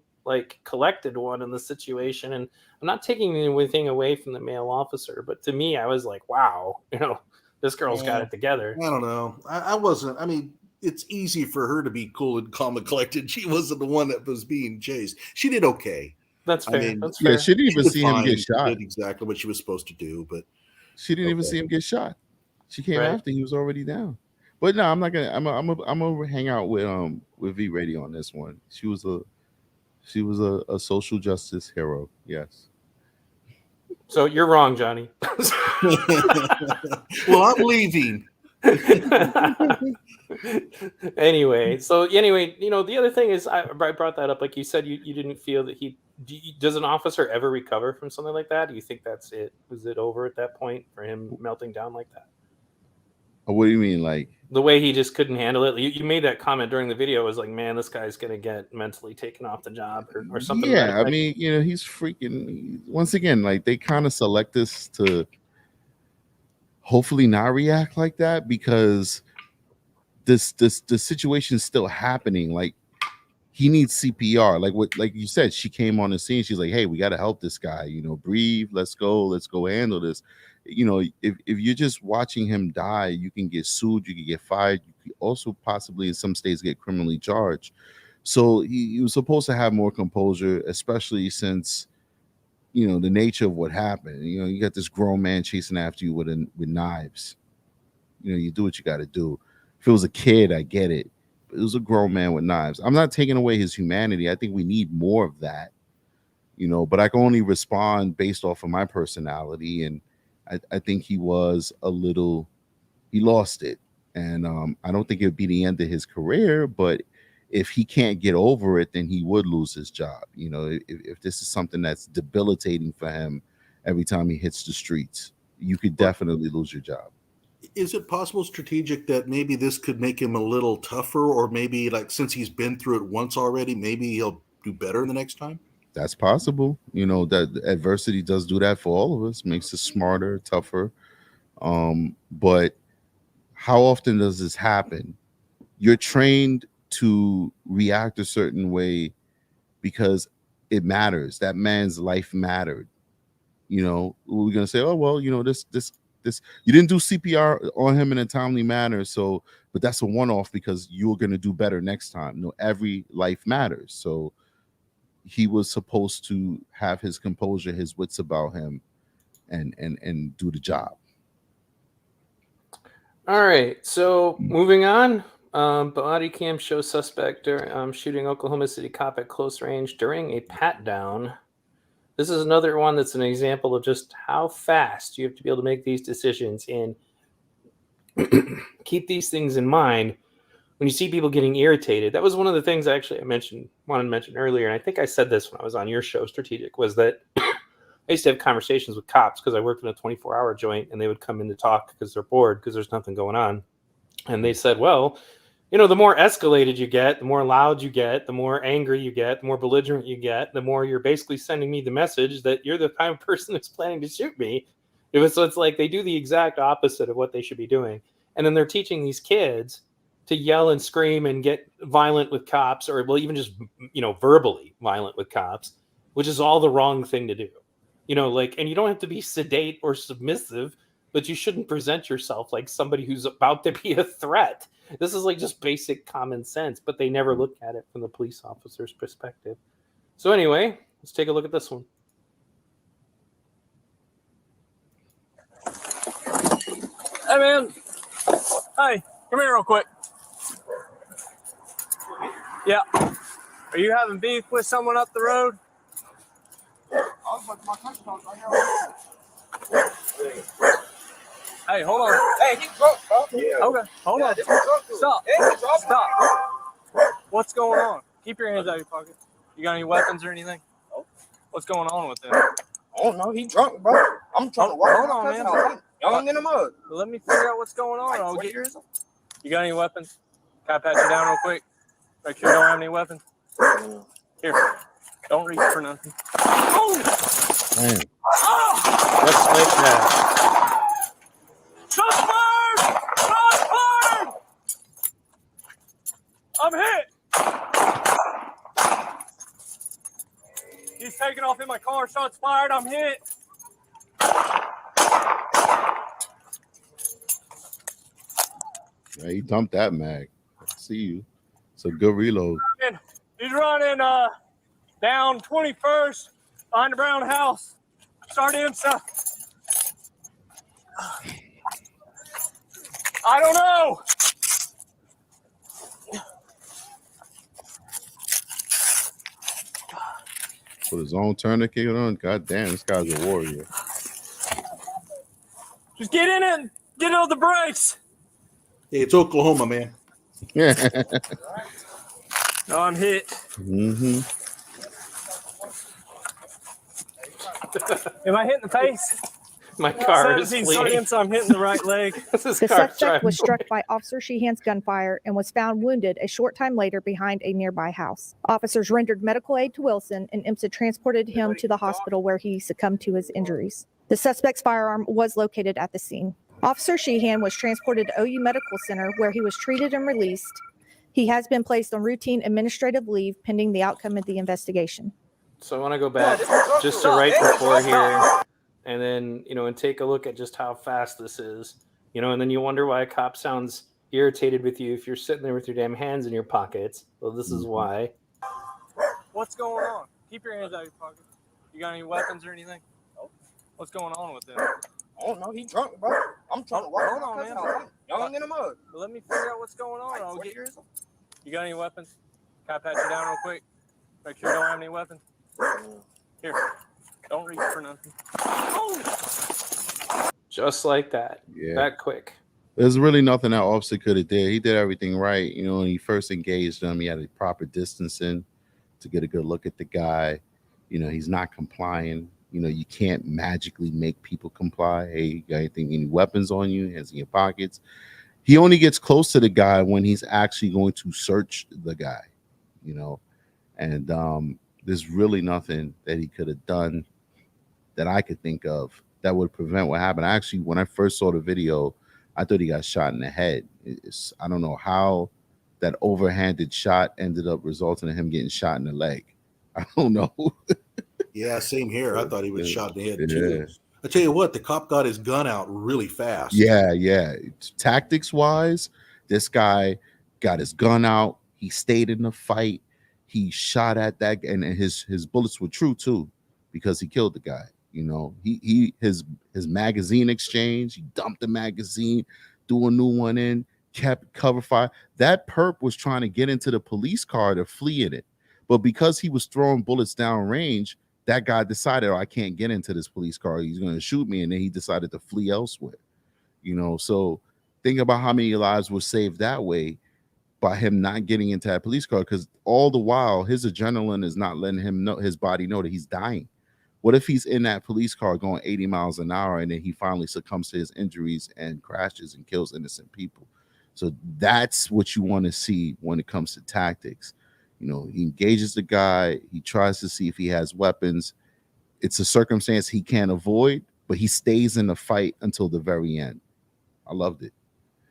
collected one in the situation. And I'm not taking anything away from the male officer, but to me, I was like, wow, this girl's got it together. I don't know. I wasn't. I mean, it's easy for her to be cool and calm and collected. She wasn't the one that was being chased. She did okay. That's fair. I mean, that's fair. Yeah, she didn't even see him get She shot. did exactly what she was supposed to do, but she didn't even see him get shot. She came after he was already down. But no, I'm not gonna. I'm gonna hang out with V Radio on this one. She was a social justice hero. Yes. So you're wrong, Johnny. Well, I'm leaving. Anyway, the other thing is I brought that up. Like you said, you didn't feel that does an officer ever recover from something like that? Do you think that's it? Was it over at that point for him melting down like that? What do you mean, like the way he just couldn't handle it? You made that comment during the video. Was like, man, this guy's gonna get mentally taken off the job or something. Yeah, I mean, he's freaking. Once again, like they kind of select this to hopefully not react like that, because the situation is still happening. Like, he needs CPR. Like you said, she came on the scene. She's like, hey, we got to help this guy, you know, breathe. Let's go handle this. You know, if you're just watching him die, you can get sued, you can get fired, you could also possibly in some states get criminally charged. So he was supposed to have more composure, especially since, you know, the nature of what happened. You know, you got this grown man chasing after you with knives. You know, you do what you got to do. If it was a kid, I get it. But it was a grown man with knives. I'm not taking away his humanity. I think we need more of that, you know, but I can only respond based off of my personality. And I think he was he lost it. And I don't think it would be the end of his career, but if he can't get over it, then he would lose his job. You know, if this is something that's debilitating for him every time he hits the streets, you could definitely lose your job. Is it possible, Strategic, that maybe this could make him a little tougher, or maybe like since he's been through it once already, maybe he'll do better the next time? That's possible. You know, that adversity does do that for all of us, makes us smarter, tougher. But how often does this happen? You're trained to react a certain way because it matters. That man's life mattered. You know, we're gonna say, oh well, you know, this you didn't do CPR on him in a timely manner, so but that's a one-off because you're gonna do better next time. No, every life matters. So he was supposed to have his composure, his wits about him, and do the job. All right, so moving on. Body cam shows suspect shooting Oklahoma City cop at close range during a pat down. This is another one that's an example of just how fast you have to be able to make these decisions and keep these things in mind when you see people getting irritated. That was one of the things actually wanted to mention earlier, and I think I said this when I was on your show, Strategic, was that I used to have conversations with cops because I worked in a 24-hour joint, and they would come in to talk because they're bored because there's nothing going on. And they said, well, you know, the more escalated you get, the more loud you get, the more angry you get, the more belligerent you get, the more you're basically sending me the message that you're the kind of person that's planning to shoot me. So it's like they do the exact opposite of what they should be doing. And then they're teaching these kids to yell and scream and get violent with cops, or well, even just, you know, verbally violent with cops, which is all the wrong thing to do. You know, like, and you don't have to be sedate or submissive, but you shouldn't present yourself like somebody who's about to be a threat. This is like just basic common sense, but they never look at it from the police officer's perspective. So anyway, let's take a look at this one. Hey, man. Hey, come here real quick. Yeah. Are you having beef with someone up the road? Hey, hold on. Hey, he's drunk, bro. Yeah. Okay, hold on. Stop. Stop. What's going on? Keep your hands out of your pocket. You got any weapons or anything? No. What's going on with them? Oh no, he drunk, bro. I'm trying to walk. Hold on, man. Young in the mud. Let me figure out what's going on. I'll get yours. You got any weapons? Can I pat you down real quick? Make sure you don't have any weapons. Here. Don't reach for nothing. Oh! Man. Oh! Let's make that. Shot fired! Shot fired! I'm hit. He's taking off in my car. Shots fired. I'm hit. Yeah, he dumped that mag. I see you. It's a good reload. He's running down 21st behind the brown house. Started himself. I don't know. Put his own tourniquet on. God damn, this guy's a warrior. Just get in it and get on the brakes. Hey, it's Oklahoma, man. Yeah. No, I'm hit. Mm-hmm. Am I hitting the face? My car is 17 bleeding. seconds, I'm hitting the right leg. This is The car suspect was driving. struck by Officer Sheehan's gunfire and was found wounded a short time later behind a nearby house. Officers rendered medical aid to Wilson, and IMSA transported him to the hospital where he succumbed to his injuries. The suspect's firearm was located at the scene. Officer Sheehan was transported to OU Medical Center where he was treated and released. He has been placed on routine administrative leave pending the outcome of the investigation. So I want to go back just to right before here, and then, and take a look at just how fast this is, and then you wonder why a cop sounds irritated with you if you're sitting there with your damn hands in your pockets. Well, this is why. What's going on? Keep your hands out of your pocket. You got any weapons or anything? What's going on with him? I don't know. He drunk, bro. I'm trying to walk. Hold on, man. Y'all in the mud. Let me figure out what's going on. I'll get You got any weapons? Can I pat you down real quick? Make sure you don't have any weapons. Here. Don't reach for nothing. Just like that. Yeah. That quick. There's really nothing that officer could have did. He did everything right. When he first engaged him, he had a proper distancing to get a good look at the guy. He's not complying. You can't magically make people comply. Hey, you got any weapons on you? Hands in your pockets. He only gets close to the guy when he's actually going to search the guy, and there's really nothing that he could have done that I could think of that would prevent what happened. Actually, when I first saw the video, I thought he got shot in the head. I don't know how that overhanded shot ended up resulting in him getting shot in the leg. I don't know. Yeah, same here. I thought he was shot in the head too. I tell you what, the cop got his gun out really fast. Yeah. Tactics wise, this guy got his gun out. He stayed in the fight. He shot at that, and his bullets were true too, because he killed the guy. His magazine exchange. He dumped the magazine, threw a new one in, kept cover fire. That perp was trying to get into the police car to flee in it, but because he was throwing bullets down range, that guy decided, I can't get into this police car. He's going to shoot me. And then he decided to flee elsewhere. So think about how many lives were saved that way by him not getting into that police car, because all the while his adrenaline is not letting his body know that he's dying. What if he's in that police car going 80 miles an hour and then he finally succumbs to his injuries and crashes and kills innocent people? So that's what you want to see when it comes to tactics. He engages the guy. He tries to see if he has weapons. It's a circumstance he can't avoid, but he stays in the fight until the very end. I loved it.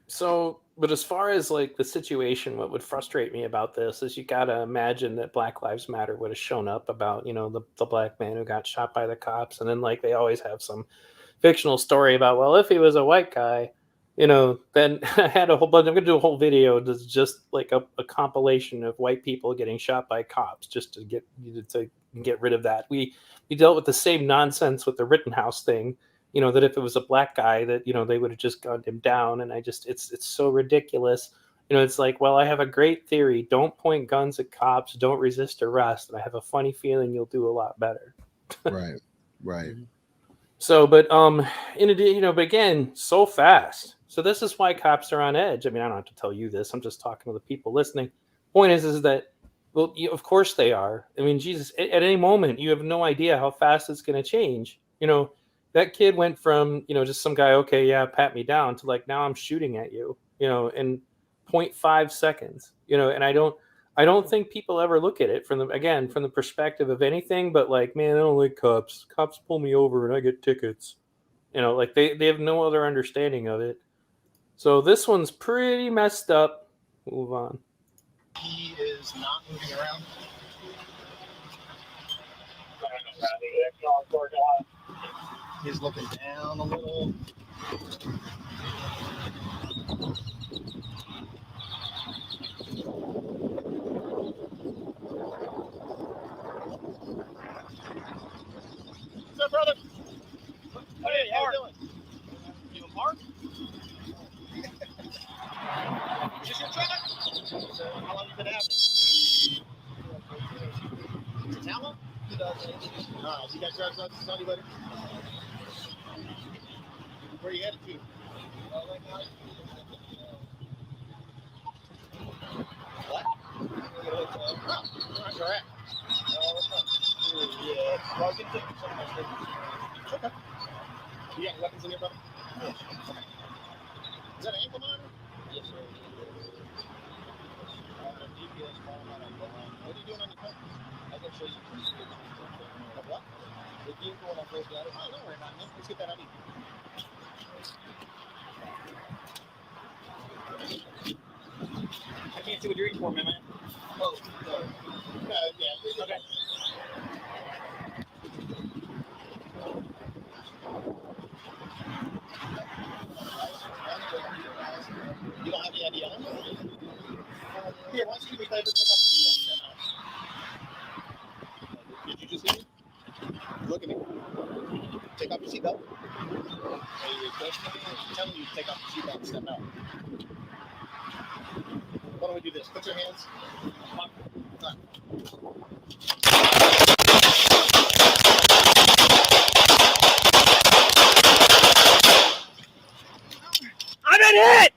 So, but as far as like the situation, what would frustrate me about this is you got to imagine that Black Lives Matter would have shown up about, the black man who got shot by the cops. And then like they always have some fictional story about, well, if he was a white guy, then I had a whole bunch. I'm going to do a whole video that's just like a compilation of white people getting shot by cops just to get rid of that. We dealt with the same nonsense with the Rittenhouse thing, that if it was a black guy that, they would have just gunned him down. And it's so ridiculous. It's like, well, I have a great theory. Don't point guns at cops. Don't resist arrest. And I have a funny feeling you'll do a lot better. Right. So, but but again, so fast. So this is why cops are on edge. I mean, I don't have to tell you this. I'm just talking to the people listening. Point is that, well, of course they are. I mean, Jesus, at any moment, you have no idea how fast it's going to change. That kid went from, just some guy, okay, yeah, pat me down, to like, now I'm shooting at you, in 0.5 seconds, and I don't think people ever look at it from the perspective of anything but like, man, I don't like cops. Cops pull me over and I get tickets. Like they have no other understanding of it. So this one's pretty messed up. Move on. He is not moving around. He's looking down a little. What's up, brother? Hey, how you doing? You in park? Is this your truck? How long you been having it? It's how long? 2018. Alright, so you got driver's license on you, buddy? Where you headed to? Right now. What? Oh, that's all right. Yeah, well, I can take some of my stuff. Okay. You got any weapons in here, brother? Yes. Is that an ankle monitor? Yes, sir. GPS phone. What are you doing on your phone? I can show you. What? The vehicle when I first got it. Oh, don't worry about it, man. Let's get that out of you. I can't see what you're eating for, man. Oh, yeah. Okay. You don't have any idea. Here, why don't you do me a favor? Take off your seatbelt. Did you just hear me? Look at me. Take off your seatbelt. Are you requesting me? I'm telling you to take off your seatbelt and step out. Why don't we do this? Put your hands. Come on. I've been hit!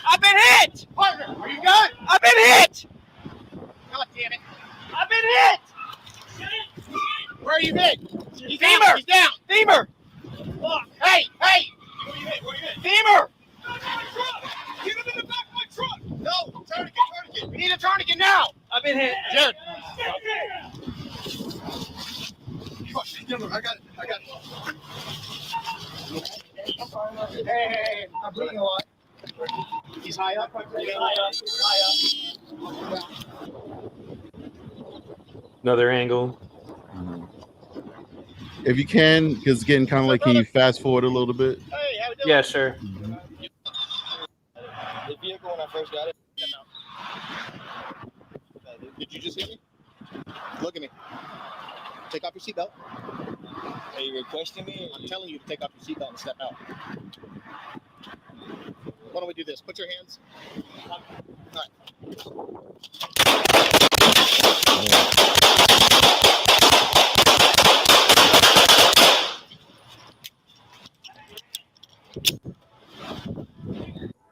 I've been hit! Partner, are you good? I've been hit! God damn it. I've been hit! Where are you hit? He's Femur! Down. He's down! Femur! Fuck. Hey! Hey! Where are you hit? Where are you hit? Femur! Get him in the back of my truck! No! Tourniquet! We need a tourniquet now! I've been hit. Jared! I got it. Hey, I'm bleeding a lot. He's high up. Another angle. If you can, because it's getting kind of like, can you fast forward a little bit? Hey, how we doing? Yeah, sure. The vehicle when I first got it. Did you just hear me? Look at me. Take off your seatbelt. Are you requesting me? I'm telling you to take off your seatbelt and step out. Why don't we do this? Put your hands. All right.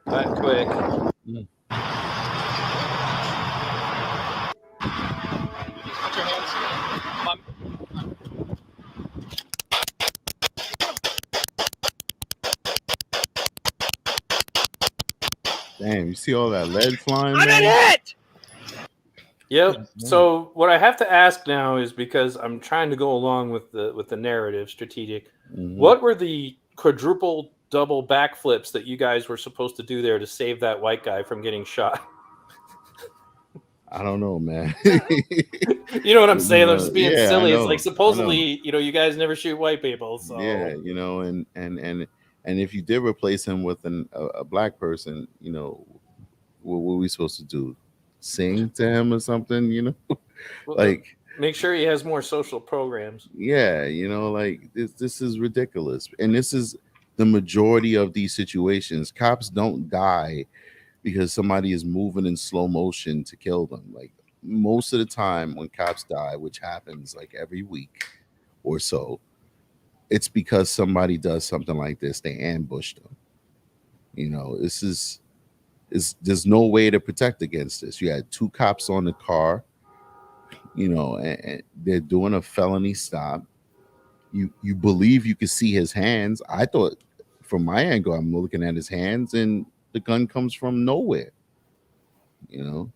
That quick. Put your hands. Damn, you see all that lead flying? I'm man? hit! Yep. So what I have to ask now is, because I'm trying to go along with the narrative, strategic. Mhm. What were the quadruple double backflips that you guys were supposed to do there to save that white guy from getting shot? I don't know, man. You know what I'm saying? I'm just being Yeah, I silly. It's know, like, I supposedly, you guys never shoot white people. So Yeah, and if you did replace him with a black person, what were we supposed to do? Sing to him or something? Well, Like, make sure he has more social programs. yeah, like this is ridiculous, and this is the majority of these situations. Cops don't die because somebody is moving in slow motion to kill them. Like, most of the time when cops die, which happens like every week or so, it's because somebody does something like this. They ambush them. There's no way to protect against this. You had 2 cops on the car, and they're doing a felony stop. You believe you could see his hands. I thought, from my angle, I'm looking at his hands, and the gun comes from nowhere. And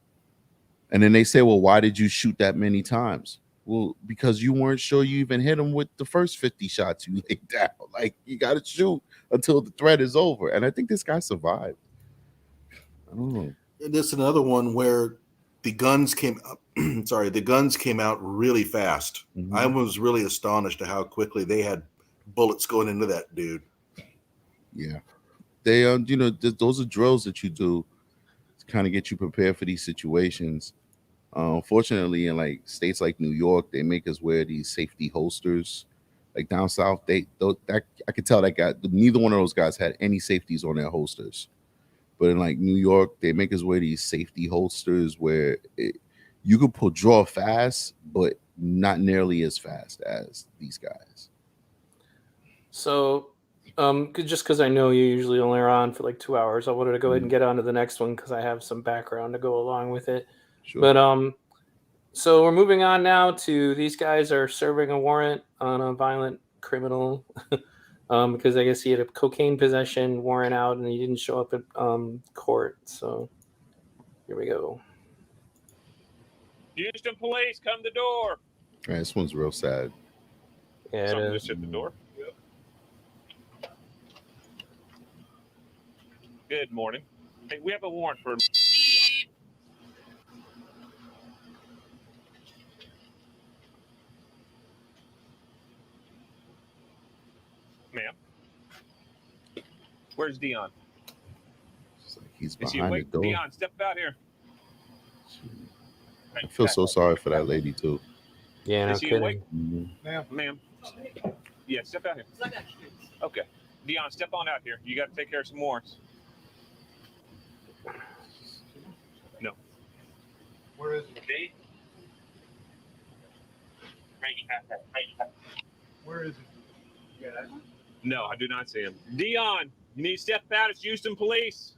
then they say, well, why did you shoot that many times? Well, because you weren't sure you even hit him with the first 50 shots you laid down. Like, you got to shoot until the threat is over. And I think this guy survived. I don't know. And this is another one where the guns came up. The guns came out really fast. Mhm. I was really astonished at how quickly they had bullets going into that dude. Yeah. They, those are drills that you do to kind of get you prepared for these situations. Unfortunately, in like states like New York, they make us wear these safety holsters. Like down south, I could tell that guy, neither one of those guys had any safeties on their holsters. But in like New York, they make us wear these safety holsters where you could draw fast, but not nearly as fast as these guys. So, just because I know you usually only are on for like 2 hours, I wanted to go ahead and get on to the next one because I have some background to go along with it. Sure. But so we're moving on now to these guys are serving a warrant on a violent criminal because I guess he had a cocaine possession warrant out and he didn't show up at court. So here we go. Houston police, come to the door. All right, this one's real sad. Yeah, Someone just hit the door. Good morning. Hey, we have a warrant for. Ma'am. Where's Dion? He's Is he behind the awake? door. Dion, step out here. I feel so sorry for that lady too. Yeah, no Is he kidding. awake? Mhm. Ma'am. Yeah, step out here. Okay. Dion, step on out here. You got to take care of some warrants. No. Where is it? Where is it? No, I do not see him. Dion, you need to step out. It's Houston Police.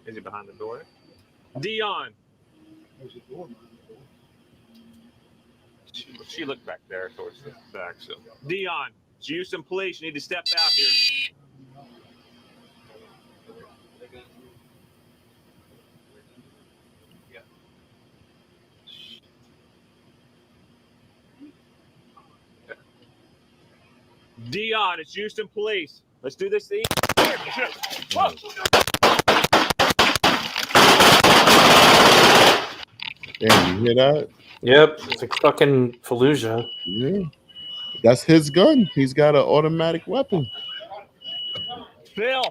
Is he behind the door? Dion. She looked back there towards the back. So, Dion, it's Houston Police. You need to step out here. Dion, it's Houston Police. Let's do this thing. Whoa. Damn, you hear that? Yep, it's like fucking Fallujah. Yeah. That's his gun. He's got an automatic weapon. Phil.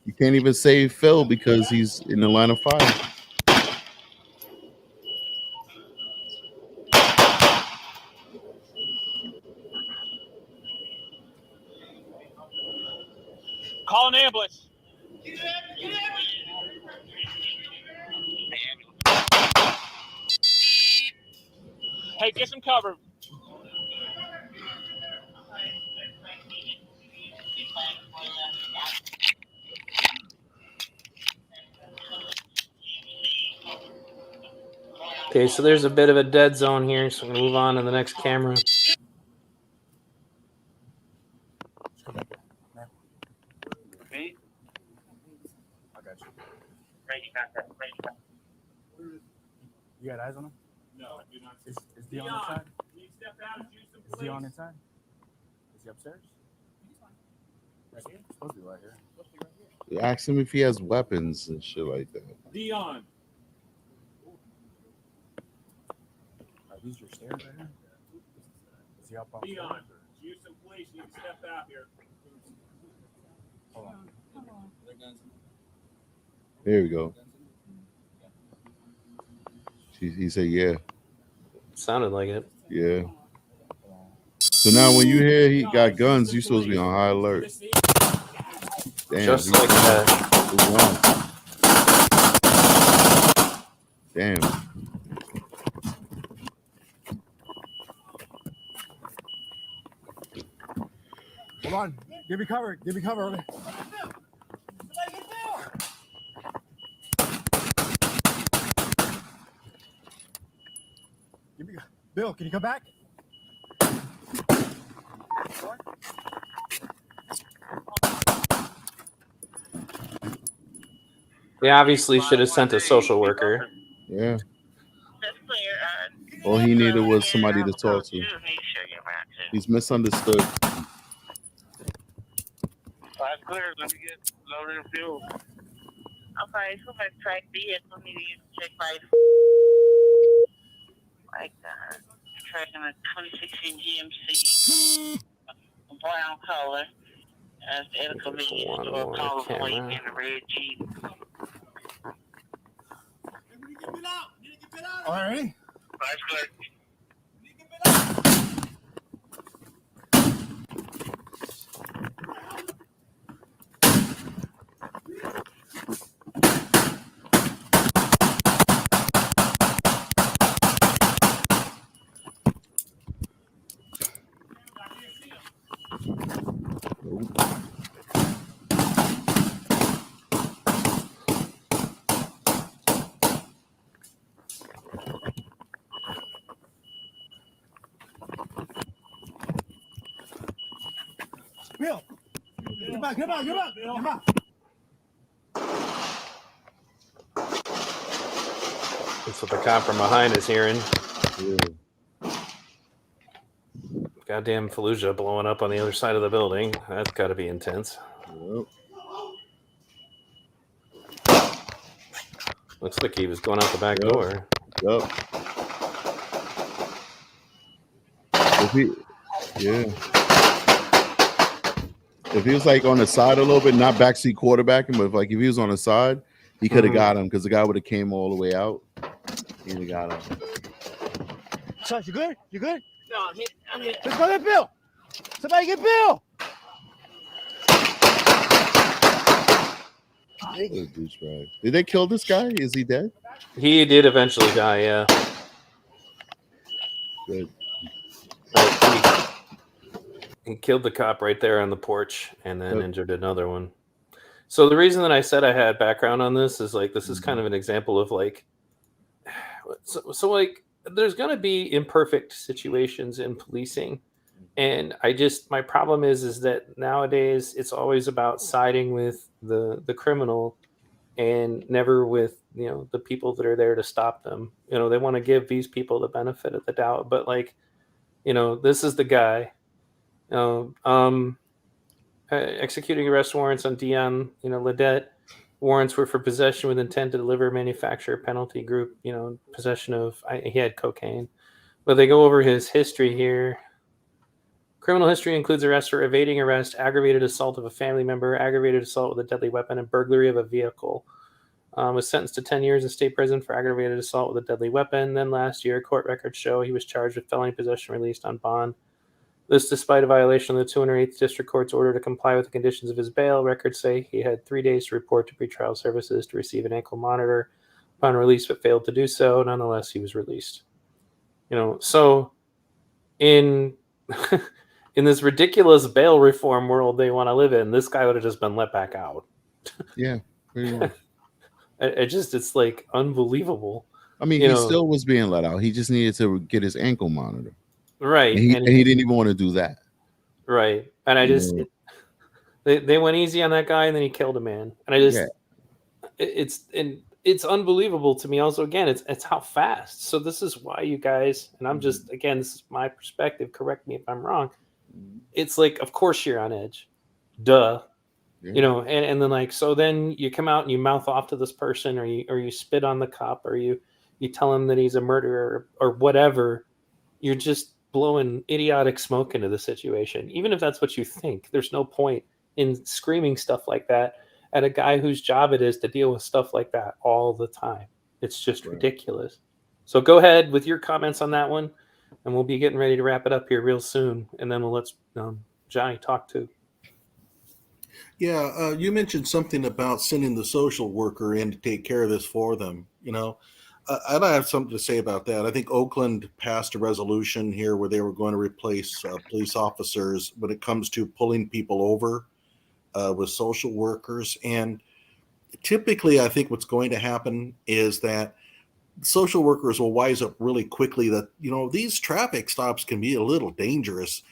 You can't even save Phil because he's in the line of fire. Call an ambulance. Hey, get some cover. Okay, so there's a bit of a dead zone here, so I'm gonna move on to the next camera. Me? I got you. You got eyes on him? No, I do not. Is Dion inside? Can you step out? It's Houston Is Dion Police. inside? Is he upstairs? Right here? It's supposed to be right here. Ask him if he has weapons and shit like that. Dion. Are these your stairs right here? Is he up on Dion, it's Houston Police. You need to step out here. Hold on. There we go. He said, yeah. Sounded like it. Yeah. So now when you hear he got guns, you're supposed to be on high alert. Damn, Just like that. Damn. Hold on. Give me cover. Give me cover. Okay. Give me, Bill, can you come back? They obviously should have sent a social worker. Yeah. All he needed was somebody to talk to. He's misunderstood. Five clear. Let me get loaded and fuel. Okay, so my track vehicle needing to check my like tracking a 2016 GMC brown color as at a convenience store, color plate in a red Jeep. All right, ready? Five clear. Bill, get back, get back, get back, get back. That's what the cop from behind is hearing. Yeah. Goddamn Fallujah blowing up on the other side of the building. That's got to be intense. Yep. Looks like he was going out the back door. Yep. If he was like on the side a little bit, not backseat quarterbacking, but if he was on the side, he could have got him because the guy would have came all the way out. He would have got him. Son, you good? You good? No, I'm hit. Let's go get Bill. Somebody get Bill. What a douchebag. Did they kill this guy? Is he dead? He did eventually die, yeah. Good. He killed the cop right there on the porch and then injured another one. So the reason that I said I had background on this is like this is kind of an example of like so like there's going to be imperfect situations in policing, and my problem is that nowadays it's always about siding with the criminal and never with the people that are there to stop them. They want to give these people the benefit of the doubt, but like this is the guy executing arrest warrants on Dion Ledette. Warrants were for possession with intent to deliver, manufacture, penalty group, possession of, he had cocaine. But they go over his history here. Criminal history includes arrest for evading arrest, aggravated assault of a family member, aggravated assault with a deadly weapon, and burglary of a vehicle. Was sentenced to 10 years in state prison for aggravated assault with a deadly weapon. Then last year, court records show he was charged with felony possession released on bond. This despite a violation of the 208th District Court's order to comply with the conditions of his bail. Records say he had 3 days to report to pretrial services to receive an ankle monitor upon release, but failed to do so. Nonetheless, he was released. So in in this ridiculous bail reform world they want to live in, this guy would have just been let back out. Yeah, pretty much. It's like unbelievable. I mean, he still was being let out. He just needed to get his ankle monitor. Right. And he didn't even want to do that. Right. And I just, they went easy on that guy and then he killed a man. And I just, it's unbelievable to me also. Again, it's how fast. So this is why you guys, and I'm just, again, this is my perspective. Correct me if I'm wrong. It's like, of course you're on edge. Duh. Yeah. And then like, so then you come out and you mouth off to this person or you spit on the cop or you tell him that he's a murderer or whatever. You're just blowing idiotic smoke into the situation. Even if that's what you think, there's no point in screaming stuff like that at a guy whose job it is to deal with stuff like that all the time. It's just ridiculous. So go ahead with your comments on that one, and we'll be getting ready to wrap it up here real soon, and then we'll let Johnny talk too. Yeah, you mentioned something about sending the social worker in to take care of this for them. I have something to say about that. I think Oakland passed a resolution here where they were going to replace police officers when it comes to pulling people over with social workers. And typically, I think what's going to happen is that social workers will wise up really quickly that, these traffic stops can be a little dangerous.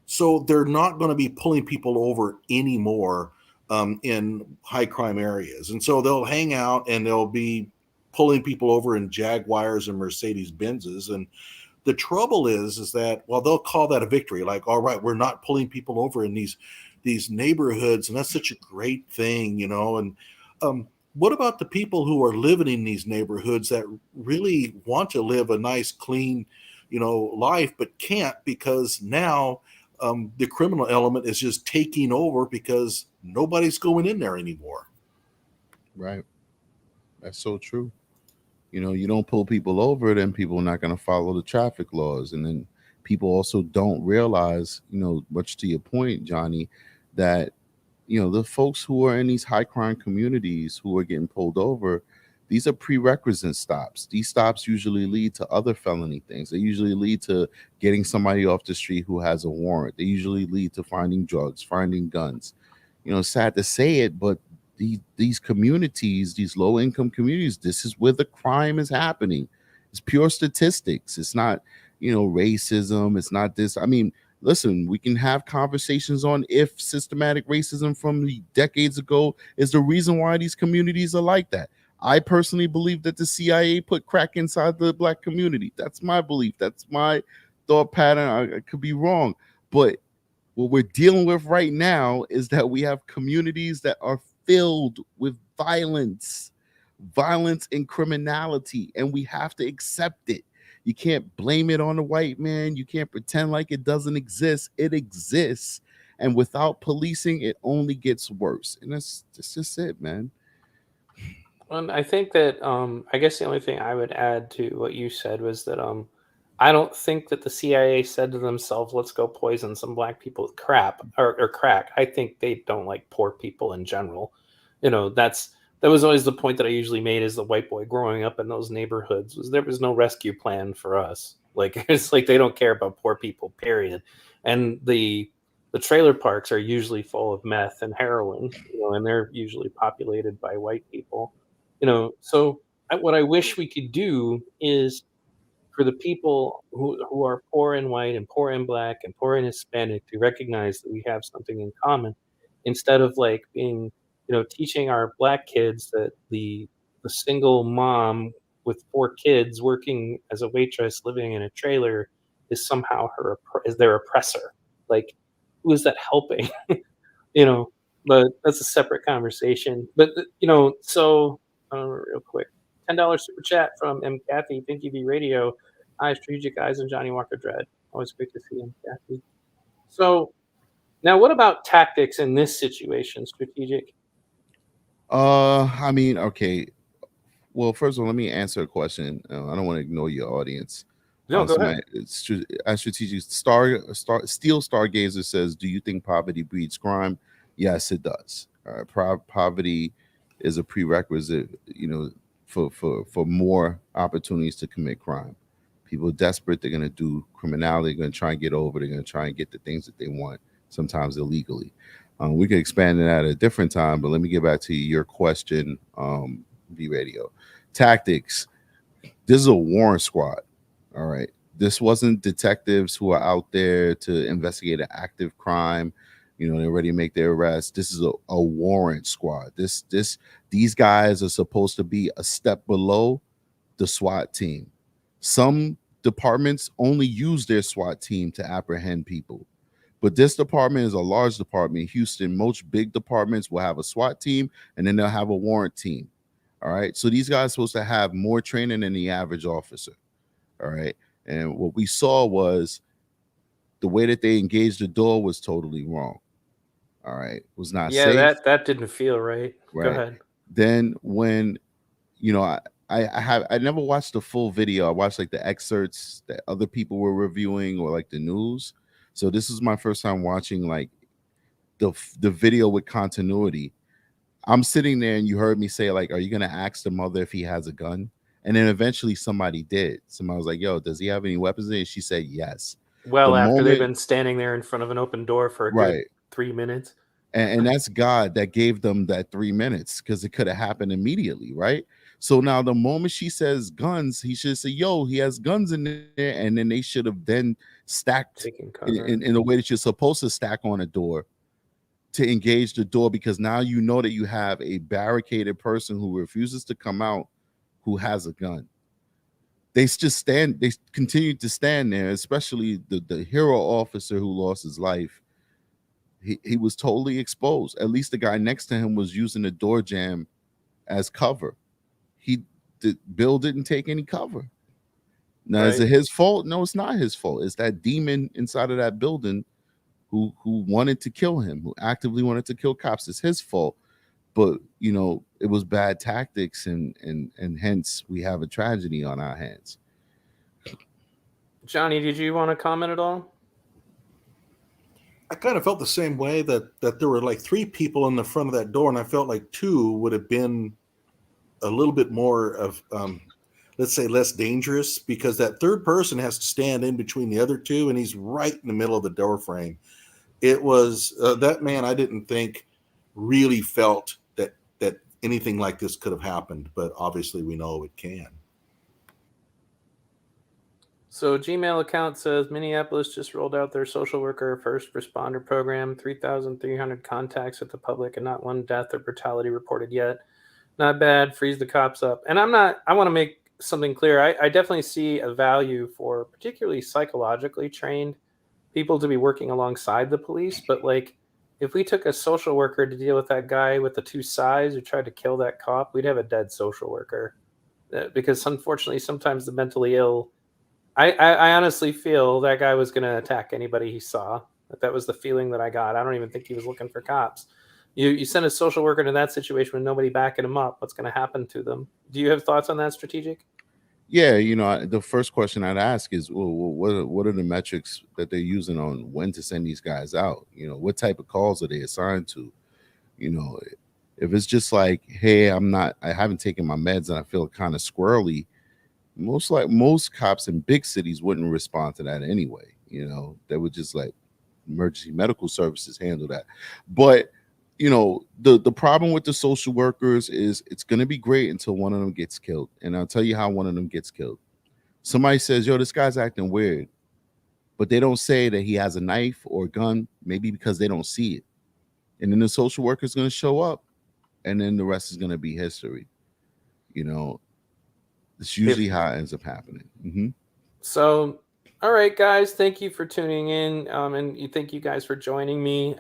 So they're not going to be pulling people over anymore in high crime areas. And so they'll hang out and they'll be pulling people over in Jaguars and Mercedes Benzes. And the trouble is that, well, they'll call that a victory. Like, all right, we're not pulling people over in these neighborhoods. And that's such a great thing, And what about the people who are living in these neighborhoods that really want to live a nice, clean, life, but can't because now the criminal element is just taking over because nobody's going in there anymore. Right. That's so true. You don't pull people over, then people are not going to follow the traffic laws. And then people also don't realize, much to your point, Johnny, that, the folks who are in these high crime communities who are getting pulled over, these are prerequisite stops. These stops usually lead to other felony things. They usually lead to getting somebody off the street who has a warrant. They usually lead to finding drugs, finding guns. Sad to say it, but these communities, these low-income communities, this is where the crime is happening. It's pure statistics. It's not, racism. It's not this. I mean, listen, we can have conversations on if systematic racism from decades ago is the reason why these communities are like that. I personally believe that the CIA put crack inside the black community. That's my belief. That's my thought pattern. I could be wrong, but what we're dealing with right now is that we have communities that are filled with violence and criminality, and we have to accept it. You can't blame it on the white man. You can't pretend like it doesn't exist. It exists, and without policing, it only gets worse. And that's just it, man. I think that I guess the only thing I would add to what you said was that I don't think that the CIA said to themselves, let's go poison some black people with crap or crack. I think they don't like poor people in general. You know, that was always the point that I usually made as the white boy growing up in those neighborhoods, was there was no rescue plan for us. Like, it's like they don't care about poor people, period. And the trailer parks are usually full of meth and heroin, you know, and they're usually populated by white people. You know, so what I wish we could do is for the people who are poor and white and poor and black and poor and Hispanic to recognize that we have something in common, instead of like being, you know, teaching our black kids that the single mom with 4 kids working as a waitress living in a trailer is somehow is their oppressor. Like, who is that helping? You know, but that's a separate conversation. But you know, so real quick, $10 super chat from M. Kathy. Thank you, V Radio. Hi, Strategic Eyes and Johnny Walker Dread. Always great to see him, Kathy. So now, what about tactics in this situation, Strategic? I mean, okay. Well, first of all, let me answer a question. I don't want to ignore your audience. No, go ahead. Strategic Steel Stargazer says, "Do you think poverty breeds crime?" Yes, it does. Poverty is a prerequisite, you know, for more opportunities to commit crime. People are desperate. They're going to do criminality. They're going to try and get over. They're going to try and get the things that they want, sometimes illegally. We could expand it at a different time, but let me get back to your question, V Radio. Tactics. This is a warrant squad. All right. This wasn't detectives who are out there to investigate an active crime. You know, they're ready to make their arrest. This is a warrant squad. These guys are supposed to be a step below the SWAT team. Some departments only use their SWAT team to apprehend people. But this department is a large department in Houston. Most big departments will have a SWAT team, and then they'll have a warrant team. All right. So these guys are supposed to have more training than the average officer. All right. And what we saw was the way that they engaged the door was totally wrong. All right. It was not safe. Yeah, that didn't feel right. Go ahead. Then when, you know, I never watched the full video. I watched like the excerpts that other people were reviewing or like the news. So this is my first time watching like the video with continuity. I'm sitting there and you heard me say, like, are you going to ask the mother if he has a gun? And then eventually somebody did. Somebody was like, yo, does he have any weapons? And she said, yes. Well, after they've been standing there in front of an open door for a good 3 minutes. And that's God that gave them that 3 minutes, because it could have happened immediately, right? So now the moment she says guns, he should say, yo, he has guns in there. And then they should have then stacked in the way that you're supposed to stack on a door to engage the door, because now you know that you have a barricaded person who refuses to come out who has a gun. They continue to stand there, especially the hero officer who lost his life. He was totally exposed. At least the guy next to him was using the door jamb as cover. Bill didn't take any cover. Now, is it his fault? No, it's not his fault. It's that demon inside of that building who wanted to kill him, who actively wanted to kill cops. It's his fault. But, you know, it was bad tactics, and hence we have a tragedy on our hands. Johnny, did you want to comment at all? I kind of felt the same way, that there were like 3 people in the front of that door, and I felt like 2 would have been a little bit more of, let's say, less dangerous, because that third person has to stand in between the other 2, and he's right in the middle of the door frame. It was that man, I didn't think really felt that anything like this could have happened, but obviously we know it can. So Gmail account says Minneapolis just rolled out their social worker first responder program. 3,300 contacts with the public and not one death or brutality reported yet. not bad. Freeze the cops up. And I want to make something clear. I definitely see a value for particularly psychologically trained people to be working alongside the police. But like, if we took a social worker to deal with that guy with the 2 sais who tried to kill that cop, we'd have a dead social worker. Because unfortunately, sometimes the mentally ill, I honestly feel that guy was going to attack anybody he saw. That was the feeling that I got. I don't even think he was looking for cops. You send a social worker to that situation with nobody backing them up. What's going to happen to them? Do you have thoughts on that, Strategic? Yeah, the first question I'd ask is, well, what are the metrics that they're using on when to send these guys out? What type of calls are they assigned to? If it's just like, hey, I haven't taken my meds and I feel kind of squirrely, most cops in big cities wouldn't respond to that anyway. They would just like emergency medical services handle that. But the problem with the social workers is it's going to be great until one of them gets killed. And I'll tell you how one of them gets killed. Somebody says, yo, this guy's acting weird, but they don't say that he has a knife or a gun, maybe because they don't see it. And then the social worker is going to show up, and then the rest is going to be history. It's usually how it ends up happening. Mm-hmm. So, all right, guys, thank you for tuning in. And thank you guys for joining me.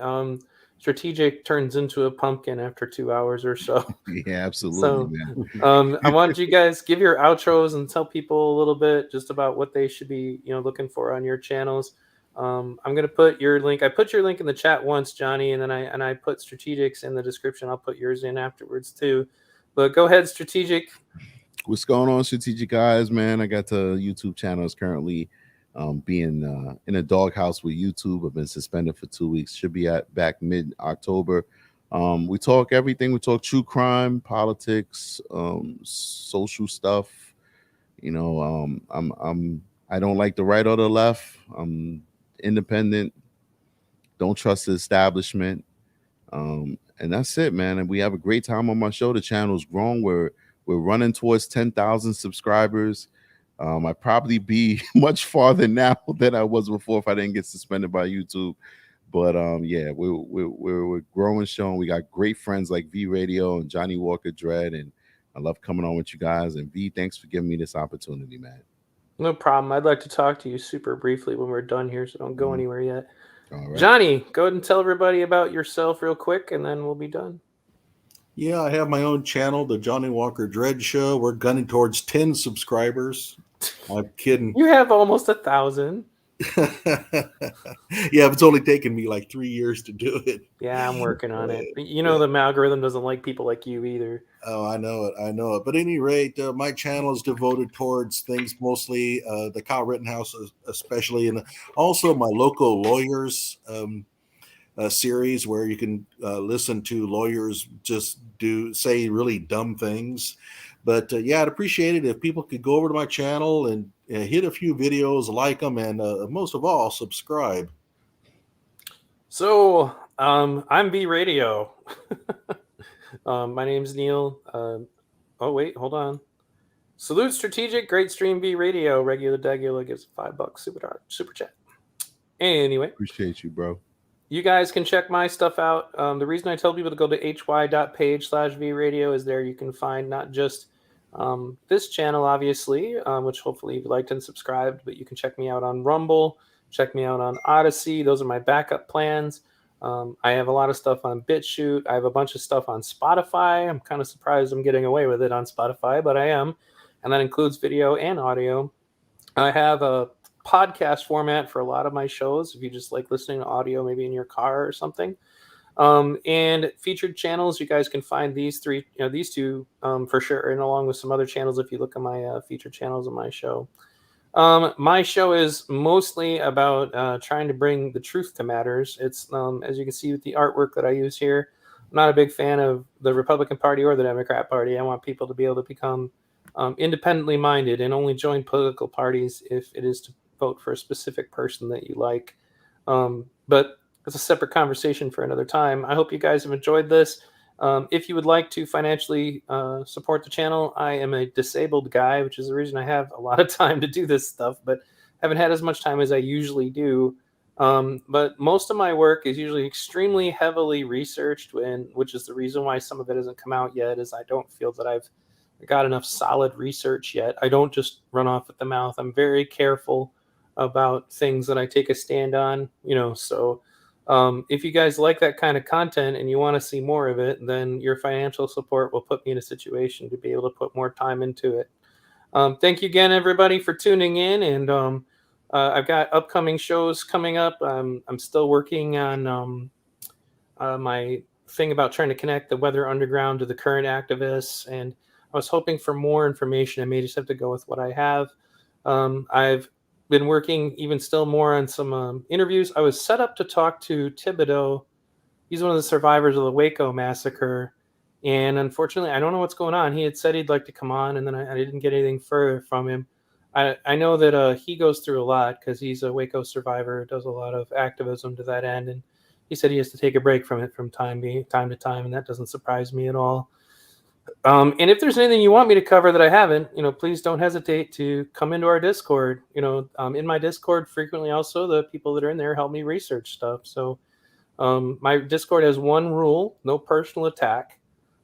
Strategic turns into a pumpkin after 2 hours or so. Yeah, absolutely, man. I want you guys give your outros and tell people a little bit just about what they should be, looking for on your channels. I'm gonna put your link. I put your link in the chat once, Johnny, and then I put Strategic's in the description. I'll put yours in afterwards too. But go ahead, Strategic. What's going on, Strategic guys, man? I got the YouTube channels currently. Being in a doghouse with YouTube. I've been suspended for 2 weeks. Should be back mid-October. We talk everything. We talk true crime, politics, social stuff. I don't like the right or the left. I'm independent. Don't trust the establishment. And that's it, man. And we have a great time on my show. The channel's grown. We're running towards 10,000 subscribers. I'd probably be much farther now than I was before if I didn't get suspended by YouTube. But yeah, we're growing show, and we got great friends like V Radio and Johnny Walker Dread, and I love coming on with you guys. And V, thanks for giving me this opportunity, man. No problem. I'd like to talk to you super briefly when we're done here, so don't go anywhere yet. All right. Johnny, go ahead and tell everybody about yourself real quick, and then we'll be done. Yeah, I have my own channel, the Johnny Walker Dread Show. We're gunning towards 10 subscribers. I'm kidding. You have almost 1,000. Yeah, it's only taken me like 3 years to do it. Yeah, I'm working on it. The algorithm doesn't like people like you either. Oh, I know it. But at any rate, my channel is devoted towards things mostly the Kyle Rittenhouse, especially, and also my local lawyers series where you can listen to lawyers just say really dumb things. But yeah, I'd appreciate it if people could go over to my channel and hit a few videos, like them, and most of all, subscribe. So I'm B Radio. My name's Neil. Oh wait, hold on. Salute Strategic, great stream. B Radio, regular Degula gives $5 super chat. Anyway, appreciate you, bro. You guys can check my stuff out. The reason I tell people to go to hy.page/VRadio is there you can find not just this channel, obviously, which hopefully you've liked and subscribed, but you can check me out on Rumble, check me out on Odyssey. Those are my backup plans. I have a lot of stuff on BitChute. I have a bunch of stuff on Spotify. I'm kind of surprised I'm getting away with it on Spotify, but I am. And that includes video and audio. I have a podcast format for a lot of my shows if you just like listening to audio, maybe in your car or something, and featured channels. You guys can find these two for sure, and along with some other channels if you look at my featured channels on my show. My show is mostly about trying to bring the truth to matters. It's as you can see with the artwork that I use here, I'm not a big fan of the Republican Party or the Democrat Party. I want people to be able to become independently minded and only join political parties if it is to vote for a specific person that you like. But it's a separate conversation for another time. I hope you guys have enjoyed this. If you would like to financially support the channel, I am a disabled guy, which is the reason I have a lot of time to do this stuff, but haven't had as much time as I usually do. But most of my work is usually extremely heavily researched, which is the reason why some of it hasn't come out yet, is I don't feel that I've got enough solid research yet. I don't just run off at the mouth. I'm very careful about things that I take a stand on, so if you guys like that kind of content and you want to see more of it, then your financial support will put me in a situation to be able to put more time into it. Thank you again, everybody, for tuning in. And I've got upcoming shows coming up. I'm still working on my thing about trying to connect the Weather Underground to the current activists. And I was hoping for more information. I may just have to go with what I have. I've been working even still more on some interviews. I was set up to talk to Thibodeau. He's one of the survivors of the Waco massacre. And unfortunately, I don't know what's going on. He had said he'd like to come on, and then I didn't get anything further from him. I know that he goes through a lot because he's a Waco survivor, does a lot of activism to that end. And he said he has to take a break from it from time to time, and that doesn't surprise me at all. And if there's anything you want me to cover that I haven't, please don't hesitate to come into our Discord. In my Discord frequently also the people that are in there help me research stuff. So my Discord has one rule: no personal attack.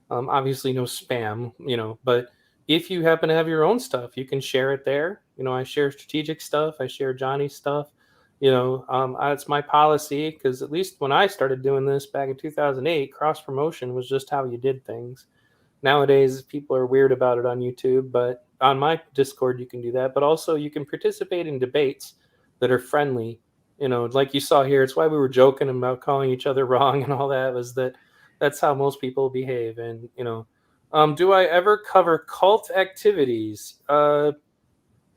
Obviously no spam, but if you happen to have your own stuff, you can share it there. I share strategic stuff. I share Johnny's stuff. It's my policy, because at least when I started doing this back in 2008, cross promotion was just how you did things. Nowadays, people are weird about it on YouTube, but on my Discord, you can do that. But also, you can participate in debates that are friendly. Like you saw here, it's why we were joking about calling each other wrong and all that, was that's how most people behave. And, do I ever cover cult activities?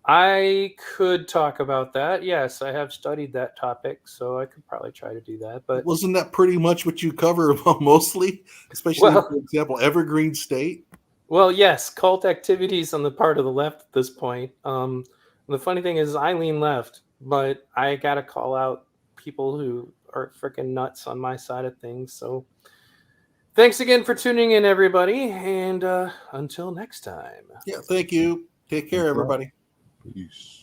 I could talk about that. Yes, I have studied that topic, so I could probably try to do that. But wasn't that pretty much what you cover mostly, especially, for example, Evergreen State? Well, yes, cult activities on the part of the left at this point. The funny thing is I lean left, but I got to call out people who are freaking nuts on my side of things. So thanks again for tuning in, everybody. And until next time. Yeah, thank you. Take care, everybody. Peace.